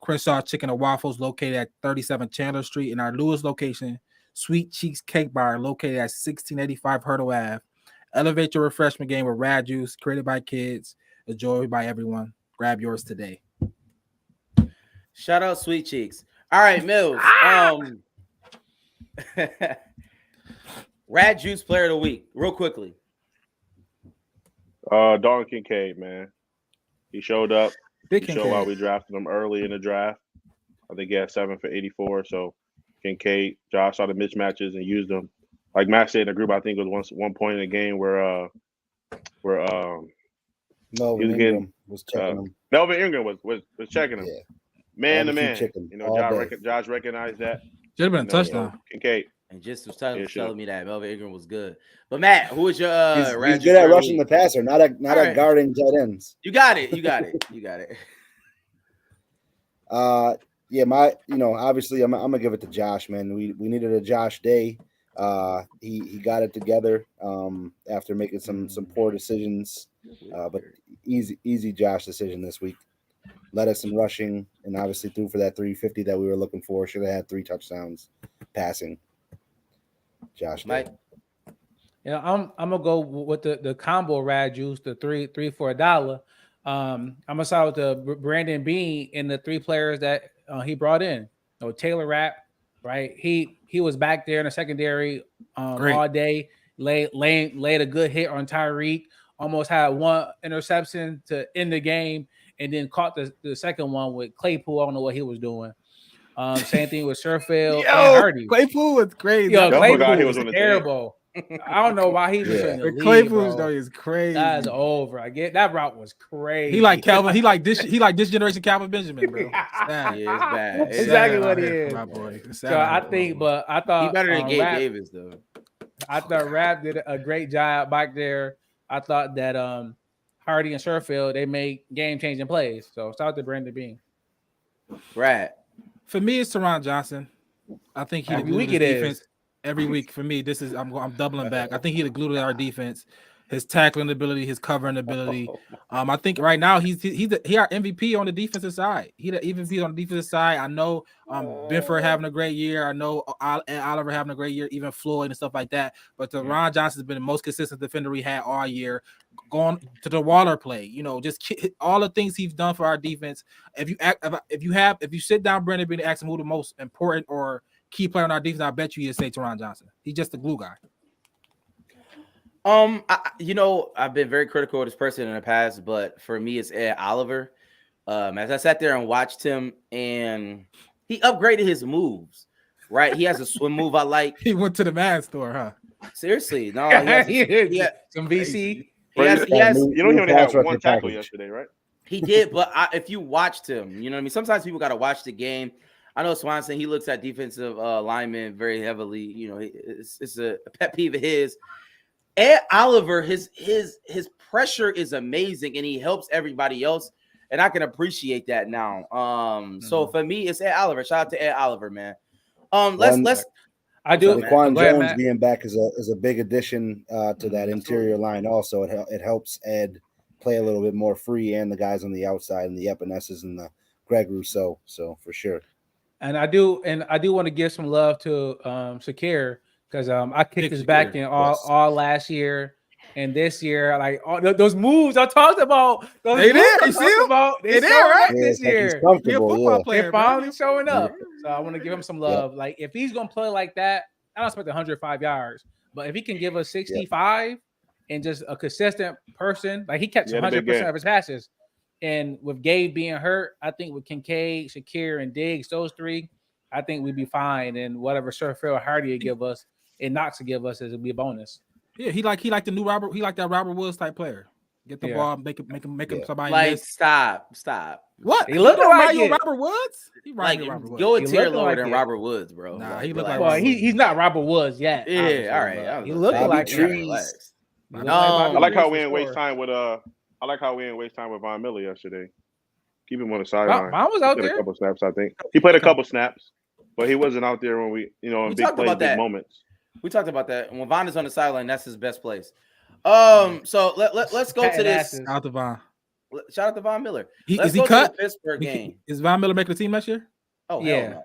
Crenshaw Chicken and Waffles, located at 37 Chandler Street. And our newest location, Sweet Cheeks Cake Bar, located at 1685 Hurdle Ave. Elevate your refreshment game with Rad Juice, created by kids, enjoyed by everyone. Grab yours today. Shout out Sweet Cheeks. All right, Mills. Rad Juice player of the week, real quickly. Dalton Kincaid, man. He showed up. Big He showed why we drafted him early in the draft. I think he had 7 for 84. So Kincaid, Josh saw the mismatches and used them. Like Matt said in the group, I think it was one point in the game where Melvin Ingram was checking him. Melvin Ingram was checking him. Yeah. Man to man. You know, Josh recognized that. Should have been a touchdown. Kincaid. And just was telling me that Melvin Ingram was good. But Matt, who is your he's good at rushing the passer, not at guarding tight ends. You got it. Yeah, obviously I'm gonna give it to Josh, man. We needed a Josh day. He got it together after making some poor decisions, but easy Josh decision this week. Led us in rushing and obviously threw for that 350 that we were looking for. Should have had 3 touchdowns passing. Josh Mike. Yeah, I'm gonna go with the combo rad juice, the three for $1. I'm gonna start with the Brandon Bean and the 3 players that he brought in. Taylor Rapp, right? He was back there in the secondary all day, laid a good hit on Tyreek, almost had 1 interception to end the game, and then caught the second one with Claypool. I don't know what he was doing. Same thing with Sherfield and Hardy. Claypool was crazy. Claypool was terrible. I don't know why he was in the league. Claypool though is crazy. That's over. I get that route was crazy. He like Calvin. He like this generation Calvin Benjamin, bro. Yeah, it's bad. It's exactly what he is. My boy. So I thought he better than Gabe Davis though. I thought Rapp did a great job back there. I thought that Hardy and Sherfield, they made game-changing plays. So shout out to Brandon Bean. Right. For me, it's Teron Johnson. I think he every week defense. Every week for me, this is I'm doubling back. I think he the glue to our defense. His tackling ability, his covering ability. I think right now he our MVP on the defensive side. He the MVP on the defensive side. I know Benford having a great year. I know Oliver having a great year, even Floyd and stuff like that. But Teron Johnson has been the most consistent defender we had all year. Going to the Waller play, just all the things he's done for our defense. If you sit down, Brandon Bean, and ask him who the most important or key player on our defense, I bet you he'd say Teron Johnson. He's just the glue guy. I've been very critical of this person in the past, but for me, it's Ed Oliver. As I sat there and watched him, and he upgraded his moves. Right, he has a swim move I like. He went to the man store, huh? Seriously, no, he had some VC. He has. You know, he only had 1 tackle yesterday, right? He did, but if you watched him, you know what I mean. Sometimes people got to watch the game. I know Swanson, he looks at defensive linemen very heavily. It's a pet peeve of his. Ed Oliver, his pressure is amazing, and he helps everybody else, and I can appreciate that now. So for me, it's Ed Oliver. Shout out to Ed Oliver, man. Let's. I do. Daquan Jones being back is a big addition to that interior line. Also, it helps Ed play a little bit more free, and the guys on the outside, and the Epinesses and the Greg Rousseau. So for sure. And I do want to give some love to Shakir, because I kicked his back in all last year and this year. Like all those moves I talked about, they there. You see them? They there, right? This year, they're finally showing up. So I want to give him some love. Like if he's gonna play like that, I don't expect 105 yards, but if he can give us 65 and just a consistent person, like he kept 100% of his passes. And with Gabe being hurt, I think with Kincaid, Shakir, and Diggs, those 3, I think we'd be fine. And whatever Sherfield Hardy would give us, and Knox would give us, it'll be a bonus. Yeah, he like the new Robert. He like that Robert Woods type player. Get the ball, make him somebody. Like miss. Stop. What? He looked like Robert Woods. He like Robert Woods. Go a tier lower than Robert Woods, bro. Nah, he look like. Well, he's not Robert Woods yet. Yeah, all right. He looked like trees. I like how we didn't waste time with Von Miller yesterday. Keep him on the sideline. Von was out there. A couple snaps, I think. He played a couple snaps, but he wasn't out there when we in big plays, big moments. We talked about that. When Von is on the sideline, that's his best place. So let's go to this. Shout out to Von. Shout out to Von Miller. Is he cut? Pittsburgh game. Is Von Miller making the team next year? Oh yeah, no.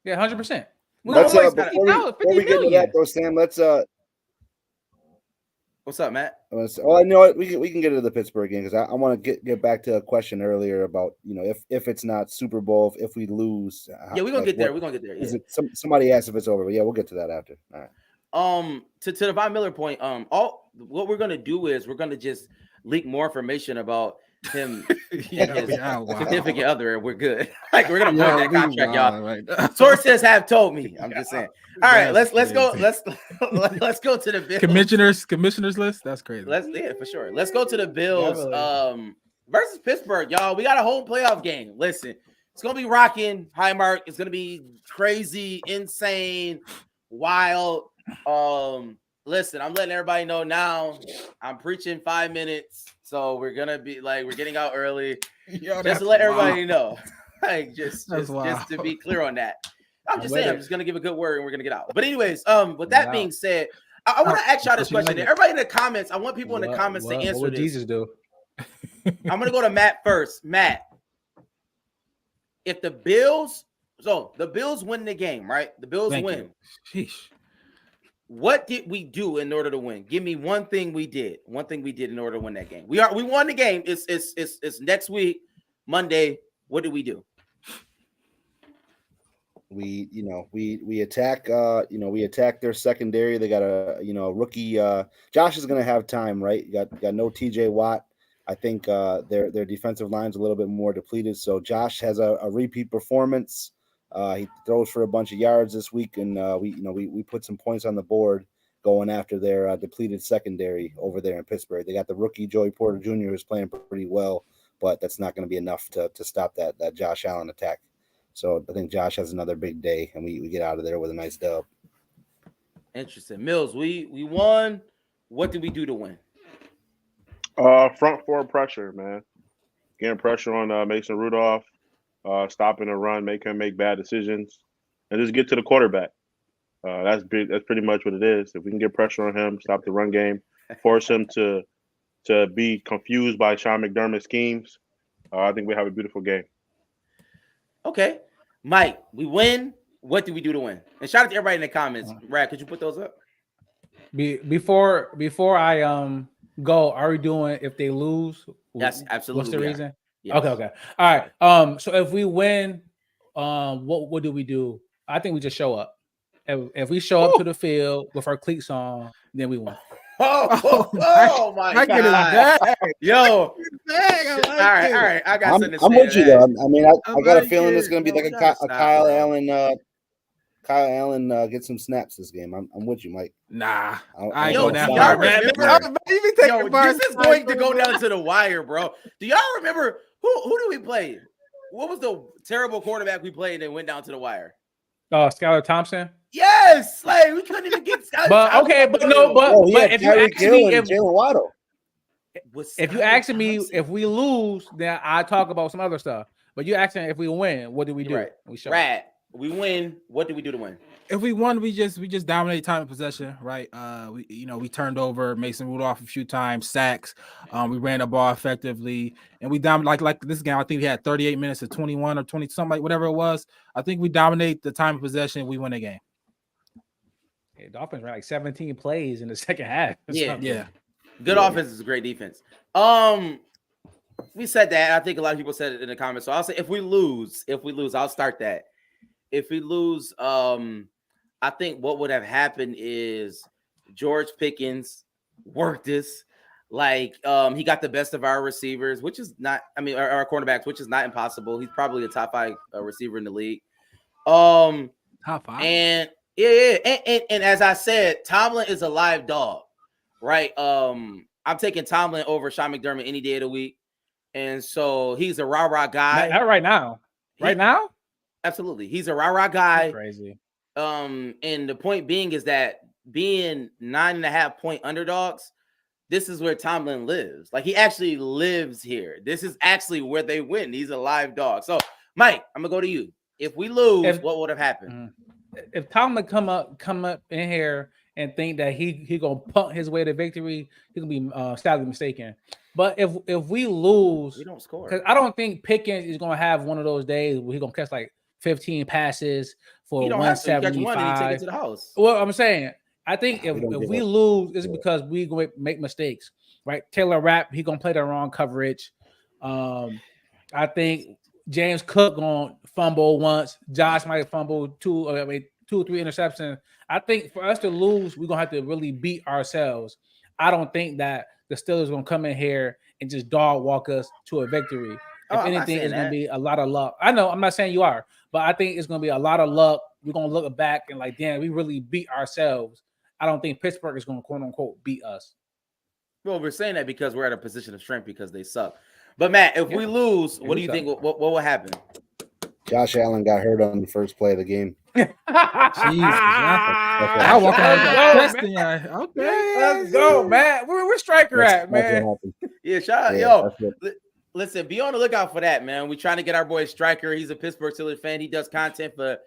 Yeah, 100%. Before we get to that though, Sam, let's What's up, Matt? Oh, I know what we can get into the Pittsburgh game because I want to get back to a question earlier about if it's not Super Bowl, if we lose. Yeah, we're gonna get there. We're gonna get there. Yeah. Is it somebody asked if it's over, but yeah, we'll get to that after. All right. To the Von Miller point, what we're gonna do is we're gonna just leak more information about him and his significant other, and we're good. Like we're gonna void that contract, y'all. Right. Sources have told me. I'm just saying. All right, let's go. Let's go to the Bills. Commissioners list. That's crazy. For sure. Let's go to the Bills versus Pittsburgh, y'all. We got a whole playoff game. Listen, it's gonna be rocking. Highmark. It's gonna be crazy, insane, wild. Listen, I'm letting everybody know now. I'm preaching 5 minutes, so we're gonna be we're getting out early. Just to let everybody know. Like just to be clear on that. I'm just saying, I'm just gonna give a good word and we're gonna get out. But anyways, with that being said, I want to ask y'all this question. Everybody in the comments, I want people in the comments to answer what would this. Jesus do? I'm gonna go to Matt first. Matt, if the Bills win the game, right? The Bills win. What did we do in order to win? Give me one thing we did. One thing we did in order to win that game. We won the game. It's next week, Monday. What did we do? We attack we attack their secondary. They got a rookie. Josh is gonna have time, right? You got no TJ Watt. I think their defensive line's a little bit more depleted. So Josh has a repeat performance. He throws for a bunch of yards this week, and we put some points on the board going after their depleted secondary over there in Pittsburgh. They got the rookie Joey Porter Jr. who's playing pretty well, but that's not going to be enough to stop that Josh Allen attack. So I think Josh has another big day, and we get out of there with a nice dub. Interesting. Mills, we won. What did we do to win? Front four pressure, man. Getting pressure on Mason Rudolph, stopping the run, make him make bad decisions, and just get to the quarterback. That's pretty much what it is. If we can get pressure on him, stop the run game, force him to be confused by Sean McDermott's schemes, I think we have a beautiful game. Okay. Mike, we win. What do we do to win? And shout out to everybody in the comments. Brad, could you put those up? Before I go, are we doing if they lose? Yes, absolutely. What's the reason? Yes. Okay. All right. So if we win, what do we do? I think we just show up. If we show up to the field with our cleats on, then we win. Oh my God. Yo. All right. I got something to say. I'm with you though. I mean, I got a feeling it's going to be like a Kyle Allen. Kyle Allen gets some snaps this game. I'm with you, Mike. Nah, I ain't going that far, man. This is going to go down to the wire, bro. Do y'all remember who did we play? What was the terrible quarterback we played and went down to the wire? Skylar Thompson. Yes, like we couldn't even get Skylar. But okay, but no, but if you ask me, Jalen Waddle. If you ask me if we lose, then I talk about some other stuff. But you asking if we win, what do we do? Right. We win. What do we do to win? If we won, we just dominate time of possession, right? We turned over Mason Rudolph a few times, sacks. We ran the ball effectively, and we dominated like this game. I think we had 38 minutes of 21 or 20 something, like whatever it was. I think we dominate the time of possession. We win the game. Yeah, Dolphins ran like 17 plays in the second half. Yeah. Good offense is a great defense. We said that. I think a lot of people said it in the comments. So I'll say if we lose, I'll start that. If we lose, I think what would have happened is George Pickens worked us. Like he got the best of our receivers, which is not, our cornerbacks, which is not impossible. He's probably a top 5 receiver in the league. Top 5. And and as I said, Tomlin is a live dog, right? I'm taking Tomlin over Sean McDermott any day of the week. And so he's a rah-rah guy. Not right now. Right now? Absolutely. He's a rah-rah guy. That's crazy. And the point being is that being 9.5-point underdogs, this is where Tomlin lives. Like he actually lives here. This is actually where they win. He's a live dog. So Mike, I'm gonna go to you. If we lose, what would have happened? If Tomlin come up in here and think that he gonna punt his way to victory, he's gonna be sadly mistaken. But if we lose, we don't score. Because I don't think Pickens is gonna have one of those days where he's gonna catch like 15 passes for 175. And he take it to the house. Well, I'm saying, I think if we lose, it's because we going to make mistakes, right? Taylor Rapp, he gonna play the wrong coverage. I think James Cook gonna fumble once. Josh might fumble 2 or 3 interceptions. I think for us to lose, we're gonna have to really beat ourselves. I don't think that the Steelers gonna come in here and just dog walk us to a victory. If anything, it's going to be a lot of luck. I know, I'm not saying you are, but I think it's going to be a lot of luck. We're going to look back and like, damn, we really beat ourselves. I don't think Pittsburgh is going to, quote unquote, beat us. Well, we're saying that because we're at a position of strength because they suck. But, Matt, if we lose, what do you think? What will happen? Josh Allen got hurt on the first play of the game. Jesus. I walk out of Okay, let's go, Matt. We're striker at, man. Yeah, shout out. Yo, Listen, be on the lookout for that, man. We're trying to get our boy Striker. He's a Pittsburgh Steelers fan. He does content for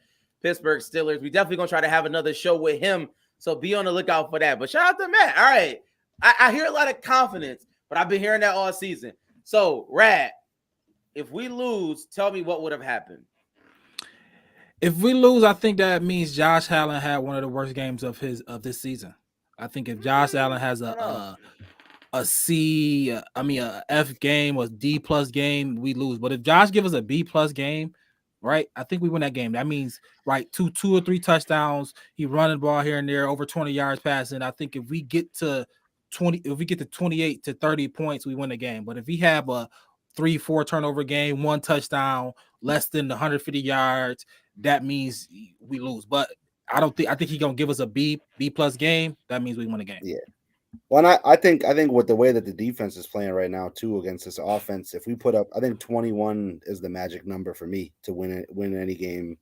Pittsburgh Steelers. We definitely gonna try to have another show with him. So be on the lookout for that. But shout out to Matt. All right. I hear a lot of confidence, but I've been hearing that all season. So, Rad, if we lose, tell me what would have happened. If we lose, I think that means Josh Allen had one of the worst games of this season. I think if Josh Allen has a F game or D+ game, we lose. But if Josh gives us a B+ game, right, I think we win that game. That means right, two or three touchdowns. He running the ball here and there, over 20 yards passing. I think if we get to 28 to 30 points, we win the game. But if we have a 3-4 turnover game, 1 touchdown, less than 150 yards, that means we lose. But I think he's gonna give us a B+ game. That means we win the game. Yeah. Well, I think with the way that the defense is playing right now too against this offense, if we put up, I think 21 is the magic number for me to win any game.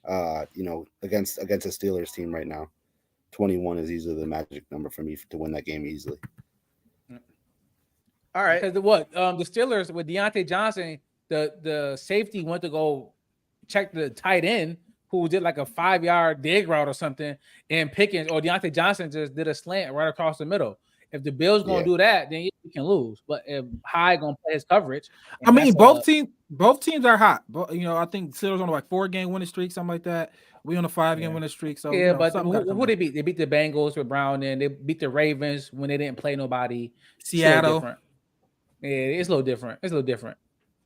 Against a Steelers team right now, 21 is easily the magic number for me to win that game easily. All right. Because the Steelers with Deontay Johnson, the safety went to go check the tight end who did like a 5-yard dig route or something, and Pickens or Deontay Johnson just did a slant right across the middle. If the Bills gonna do that, then you can lose. But if High gonna play his coverage, I mean, both teams are hot. But I think Steelers on like 4-game winning streak, something like that. We on a 5-game winning streak. So but who they beat? They beat the Bengals with Brown, and they beat the Ravens when they didn't play nobody. Seattle. Yeah, it's a little different.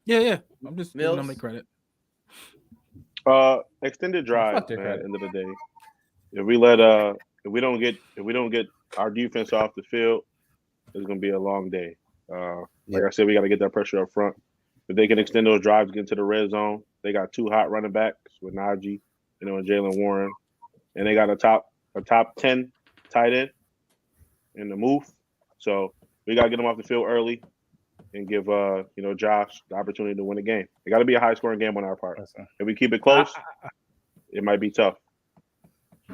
Yeah. I'm just giving them the credit. Extended drive, man, at the end of the day. If we don't get our defense off the field, it's gonna be a long day. Like I said, we gotta get that pressure up front. If they can extend those drives, get into the red zone, they got 2 hot running backs with Najee, and Jalen Warren, and they got a top 10 tight end in the move. So we gotta get them off the field early and give Josh the opportunity to win a game. It got to be a high scoring game on our part. If we keep it close, it might be tough.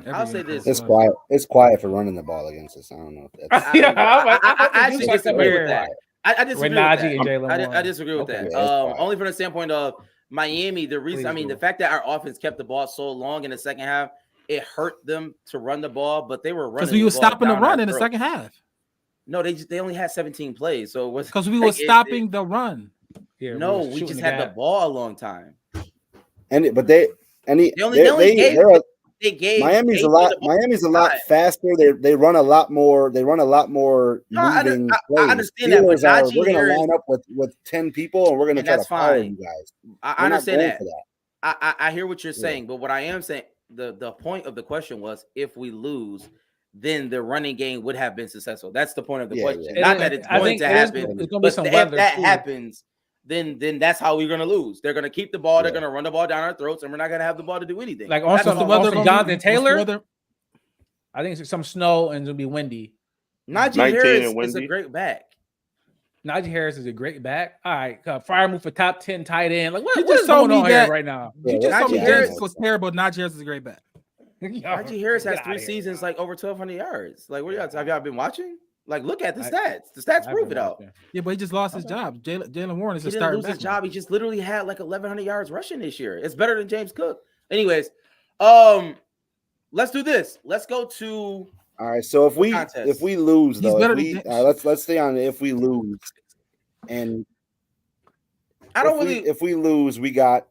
I'll say this: it's quiet. It's quiet for running the ball against us. I don't know. I actually disagree with that. I disagree with that. And Jalen Warren. I disagree with that. Only from the standpoint of Miami. The reason, the fact that our offense kept the ball so long in the second half, it hurt them to run the ball, but they were running because we were stopping the run in the second half. No, they only had 17 plays, so it was because we were stopping the run. Yeah, no, we just had the ball a long time. But they gave Miami's a lot faster. They run a lot more. They run a lot more moving plays. I understand that, but we're gonna line up with 10 people and we're gonna try to follow you guys. I understand that. I hear what you're saying, but what I am saying, the point of the question was if we lose, then the running game would have been successful. That's the point of the question. Not that it's going to happen, but if that happens, then that's how we're going to lose. They're going to keep the ball. They're going to run the ball down our throats, and we're not going to have the ball to do anything. Like also Jonathan Taylor. I think it's some snow and it'll be windy. Najee Harris is a great back. Najee Harris is a great back. All right, fire move for top 10 tight end. Like what is going on here right now? You just told me Harris was terrible. Najee Harris is a great back. Najee Harris has 3 seasons, like over 1,200 yards. Like, what have y'all been watching? Like, look at the stats. The stats prove it out. Yeah, but he just lost his job. Jalen Warren is a starter. He didn't lose his job. He just literally had like 1,100 yards rushing this year. It's better than James Cook. Anyways, let's do this. Let's go to. All right. So if we lose, though, let's stay on if we lose, and if we lose, we got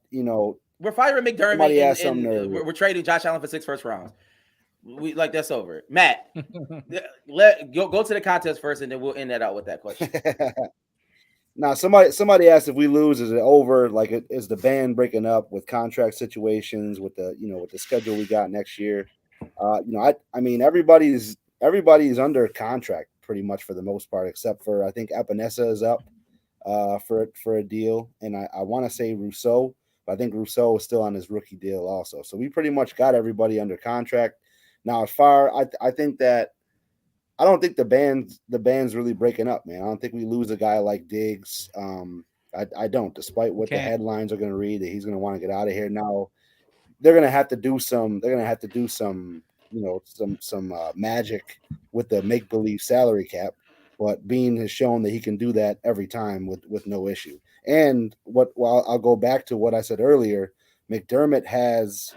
we're firing McDermott. We're trading Josh Allen for 6 first rounds. We like that's over. Matt, go to the contest first, and then we'll end that out with that question. Now, somebody asked if we lose, is it over? Like, is the band breaking up with contract situations with the with the schedule we got next year? I mean everybody's under contract pretty much for the most part, except for I think Epinesa is up for a deal, and I want to say Rousseau. I think Rousseau is still on his rookie deal also. So we pretty much got everybody under contract. Now, I think that I don't think the band's really breaking up, man. I don't think we lose a guy like Diggs. I don't, despite what the headlines are going to read, that he's going to want to get out of here. Now, they're going to have to do some magic with the make-believe salary cap. But Bean has shown that he can do that every time with no issue. And I'll go back to what I said earlier. McDermott has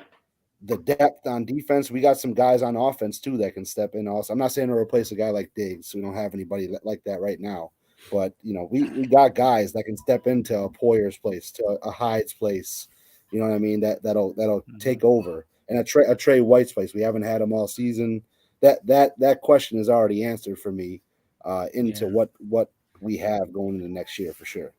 the depth on defense. We got some guys on offense too that can step in. Also, I'm not saying to replace a guy like Diggs. We don't have anybody like that right now. But we got guys that can step into a Poyer's place, to a Hyde's place. You know what I mean? That'll take over. And a Trey White's place. We haven't had him all season. That question is already answered for me into what we have going into next year for sure.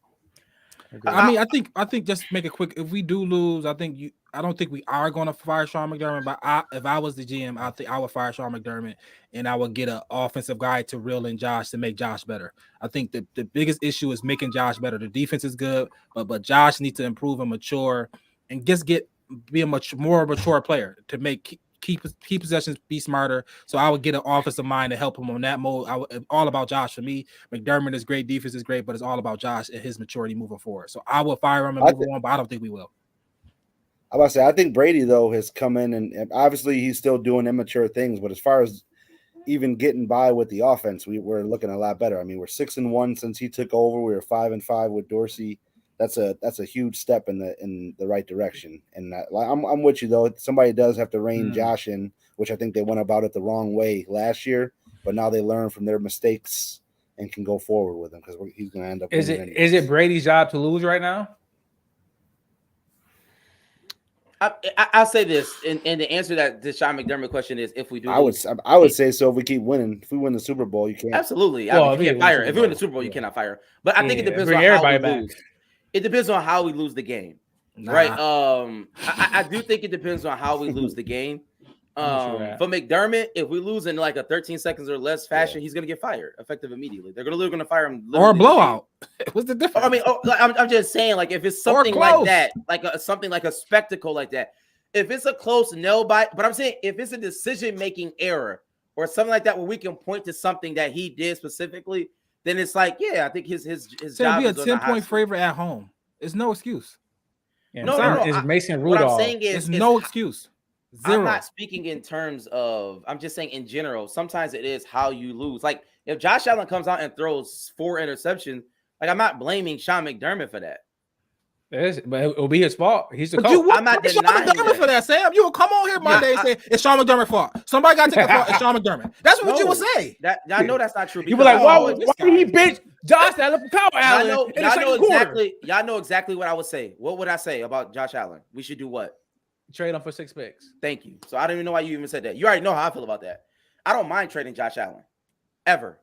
I mean, I think just make it quick. If we do lose, I don't think we are going to fire Sean McDermott. But if I was the GM, I think I would fire Sean McDermott and I would get an offensive guy to reel in Josh to make Josh better. I think the biggest issue is making Josh better. The defense is good, but Josh needs to improve and mature and just be a much more mature player to make keep possessions, be smarter. So I would get an offensive mind to help him on that mode. All about Josh for me. McDermott is great, defense is great, but it's all about Josh and his maturity moving forward. So I will fire him and move on, but I don't think we will. I was about to say, I think Brady though has come in and obviously he's still doing immature things, but as far as even getting by with the offense, we're looking a lot better. I mean, we're 6-1 since he took over. We were 5-5 with Dorsey. That's a huge step in the right direction. And I'm with you though. Somebody does have to rein Josh in, which I think they went about it the wrong way last year. But now they learn from their mistakes and can go forward with him because he's going to end up. Is it Brady's job to lose right now? I'll say this, and the answer to the Sean McDermott question is if we do. I would say so. If we keep winning, if we win the Super Bowl, you can't. Absolutely. Well, you can't fire. If we win the Super Bowl, you cannot fire. But I think it depends on how we lose. It depends on how we lose the game, right? I do think it depends on how we lose the game. For McDermott, if we lose in like a 13 seconds or less fashion, he's gonna get fired effective immediately. They're gonna fire him or a blowout. What's the difference? I mean, I'm just saying, like if it's something like that, like something like a spectacle like that. If it's a close nail bite, but I'm saying if it's a decision-making error or something like that where we can point to something that he did specifically, then it's like, yeah, I think his job be a 10-point favorite at home. It's no excuse. Yeah, no. It's Mason Rudolph. What I'm saying is, it's no excuse. Zero. I'm not speaking in terms of. I'm just saying in general. Sometimes it is how you lose. Like if Josh Allen comes out and throws 4 interceptions, like I'm not blaming Sean McDermott for that. But it'll be his fault. He's the coach. I'm not denying Sean McDermott for that, Sam. You will come on here Monday and say it's Sean McDermott's fault. Somebody got to take the fault. It's Sean McDermott. That's what you would say. I know that's not true. You were like, why did he bitch Josh Allen for Kyle Allen? Y'all know exactly what I would say. What would I say about Josh Allen? We should do what? Trade him for 6 picks. Thank you. So I don't even know why you even said that. You already know how I feel about that. I don't mind trading Josh Allen, ever.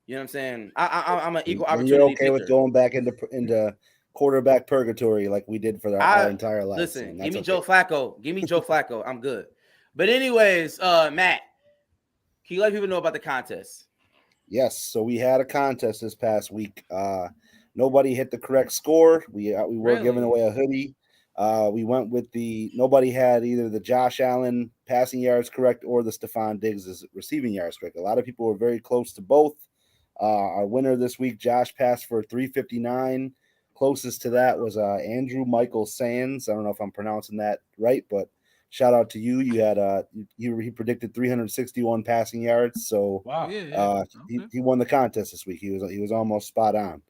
You know what I'm saying? I'm an equal opportunity. You're okay with going back into quarterback purgatory like we did for our entire lives. Listen, give me Joe Flacco. Give me Joe Flacco. I'm good. But anyways, Matt, can you let people know about the contest? Yes. So we had a contest this past week. Nobody hit the correct score. We were giving away a hoodie. We went with nobody had either the Josh Allen passing yards correct or the Stephon Diggs' receiving yards correct. A lot of people were very close to both. Our winner this week, Josh, passed for 359. Closest to that was Andrew Michael Sands. I don't know if I'm pronouncing that right, but shout out to you. You had he predicted 361 passing yards, so wow. He won the contest this week. He was almost spot on.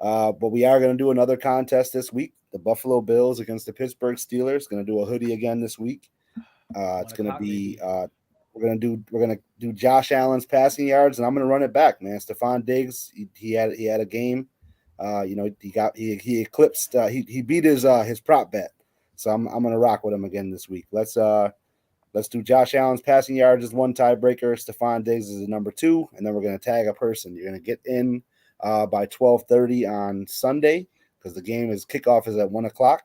But we are going to do another contest this week. The Buffalo Bills against the Pittsburgh Steelers. Going to do a hoodie again this week. It's going to be we're going to do Josh Allen's passing yards, and I'm going to run it back, man. Stephon Diggs, he had a game. He eclipsed. He beat his prop bet. So I'm going to rock with him again this week. Let's do Josh Allen's passing yards as one tiebreaker. Stephon Diggs is the number 2, and then we're going to tag a person. You're going to get in by 12:30 on Sunday because the game kickoff is at 1:00.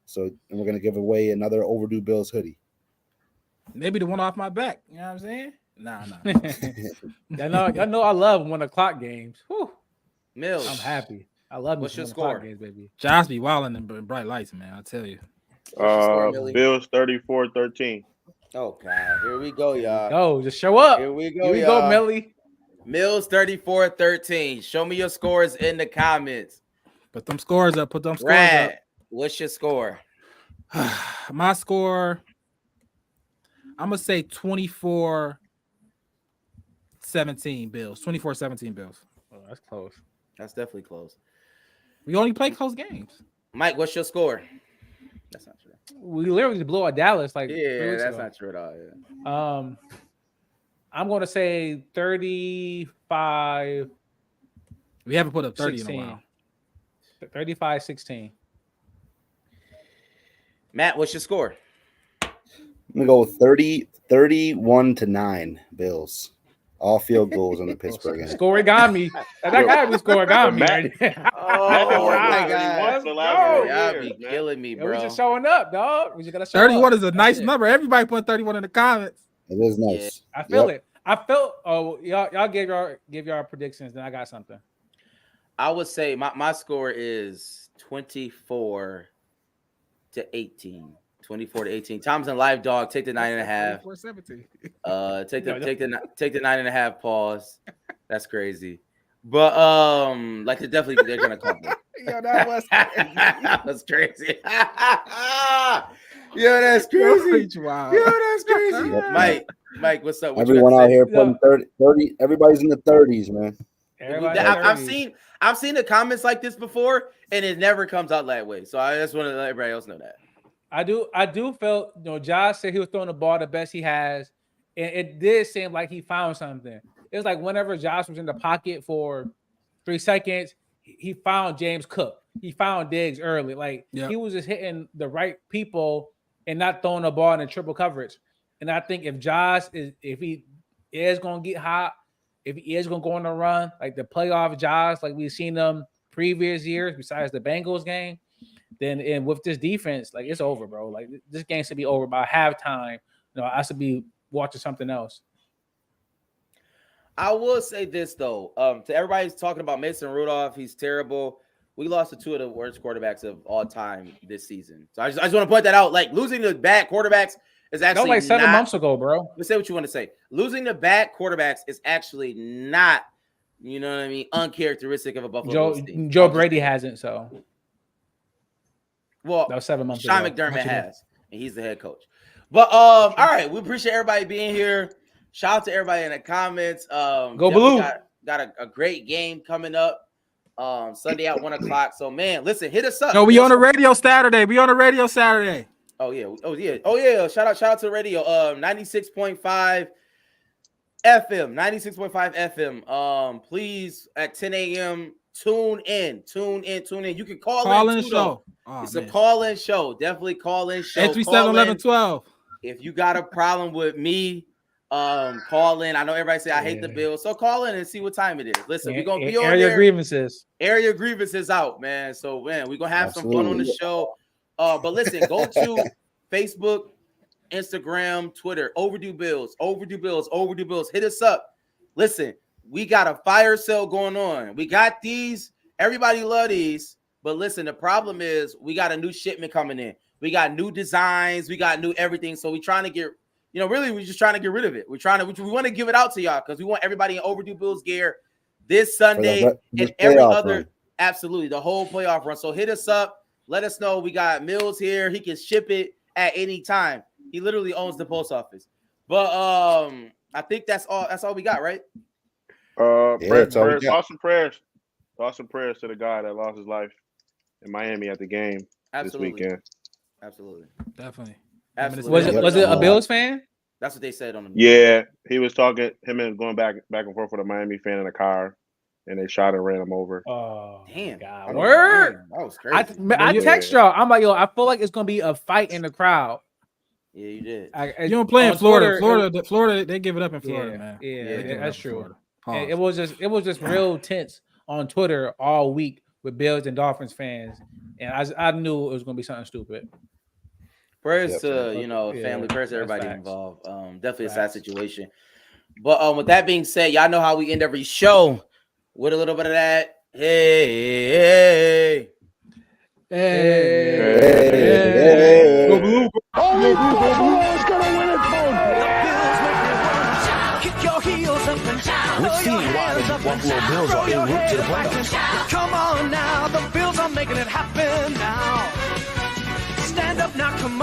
So we're going to give away another Overdue Bills hoodie. Maybe the one off my back. You know what I'm saying? Nah. I know I love 1:00 games. Whew. Mills, I'm happy. I love what's your score, games, baby. Josh be wilding in bright lights, man. I tell you. Bills 34-13. Oh God, here we go, y'all. Oh, just show up. Here we go, Here we go, Millie. Mills 34-13. Show me your scores in the comments. Put them scores up. Brad, what's your score? My score, I'm gonna say 24-17 Bills. 24-17 Bills. Oh, that's close. That's definitely close. We only play close games. Mike, what's your score? That's not true. We literally blew out Dallas like that's not true at all. Yeah. I'm going to say 35. We haven't put up 30 16. In a while. 35-16. Matt, what's your score? I'm going to go 31-9 Bills. All field goals on the Pittsburgh game. Scoregami. That got to be scoregami. Oh, my God. Y'all be killing me, bro. We just showing up, dog. We just got to show 31 up. is a nice number. Everybody put 31 in the comments. It is nice. Yeah. I feel it. I felt. Oh, y'all give y'all predictions. Then I got something. I would say my score is 24-18. 24-18. Tom's in live dog. Take the 9.5. 24-17. Take the 9.5. Pause. That's crazy. But like they're gonna come. Yo, that was crazy. That was crazy. Yo, that's crazy. Wow. Yo, that's crazy. Mike, what's up? What Everyone out here putting 30. Everybody's in the 30s, man. I've seen the comments like this before, and it never comes out that way. So I just want to let everybody else know that. I do felt, Josh said he was throwing the ball the best he has, and it did seem like he found something. It was like whenever Josh was in the pocket for 3 seconds, he found James Cook. He found Diggs early. Like he was just hitting the right people and not throwing the ball in triple coverage. And I think if he is going to get hot, if he is going to go on a run, like the playoff Josh, like we've seen them previous years, besides the Bengals game, then and with this defense, like it's over, bro. Like this game should be over by halftime. I should be watching something else. I will say this though, to everybody's talking about Mason Rudolph, he's terrible. We lost to 2 of the worst quarterbacks of all time this season. So I just want to point that out. Like losing to bad quarterbacks is actually like 7 months ago, bro. Let's say what you want to say. Losing to bad quarterbacks is actually not, uncharacteristic of a Buffalo Bills team. Joe Brady hasn't, so. Well, that was 7 months Sean ago. McDermott has, and he's the head coach. But all right, we appreciate everybody being here. Shout out to everybody in the comments. Go Blue! Got a great game coming up Sunday at 1:00. So man, listen, hit us up. No, we on the radio Saturday. Oh yeah. Shout out to the radio. 96.5 FM. 96.5 FM. Please at 10 a.m. Tune in. You can call in show. It's a call-in show. Definitely call-in show. 837-1112. If you got a problem with me, call in. I know everybody say I hate the Bills, so call in and see what time it is. Listen, we're gonna be on area grievances. Area grievances out, man. So man, we're gonna have some fun on the show. But listen, go to Facebook, Instagram, Twitter. Overdue Bills. Hit us up. Listen, we got a fire sale going on. We got these. Everybody love these. But listen, the problem is we got a new shipment coming in. We got new designs. We got new everything. So we're trying to get, really we're just trying to get rid of it. We want to give it out to y'all because we want everybody in Overdue Bills gear this Sunday and every other. Run. Absolutely. The whole playoff run. So hit us up. Let us know. We got Mills here. He can ship it at any time. He literally owns the post office. But I think that's all we got, right? Thoughts and prayers to the guy that lost his life in Miami at the game this weekend. Absolutely. Definitely. Was it a Bills fan? That's what they said on the news. Yeah, he was talking, him and going back and forth with a Miami fan in a car, and they shot and ran him over. Oh, damn. God. Word. That was crazy. I text y'all. I'm like, I feel like it's going to be a fight in the crowd. Yeah, you did. You don't play in Florida. Florida, they give it up in Florida, man. Yeah, that's true. It was just real tense on Twitter all week with Bills and Dolphins fans, and I knew it was going to be something stupid. Prayers to family, prayers to everybody involved. Definitely a sad situation. But with that being said, y'all know how we end every show with a little bit of that. Hey. Go Blue! Only Buffalo is gonna win it, folks. Kick your heels up and down. Let's see why the Buffalo Bills are en route to the playoffs. Come on now, the Bills are making it happen now. Stand up now, come on.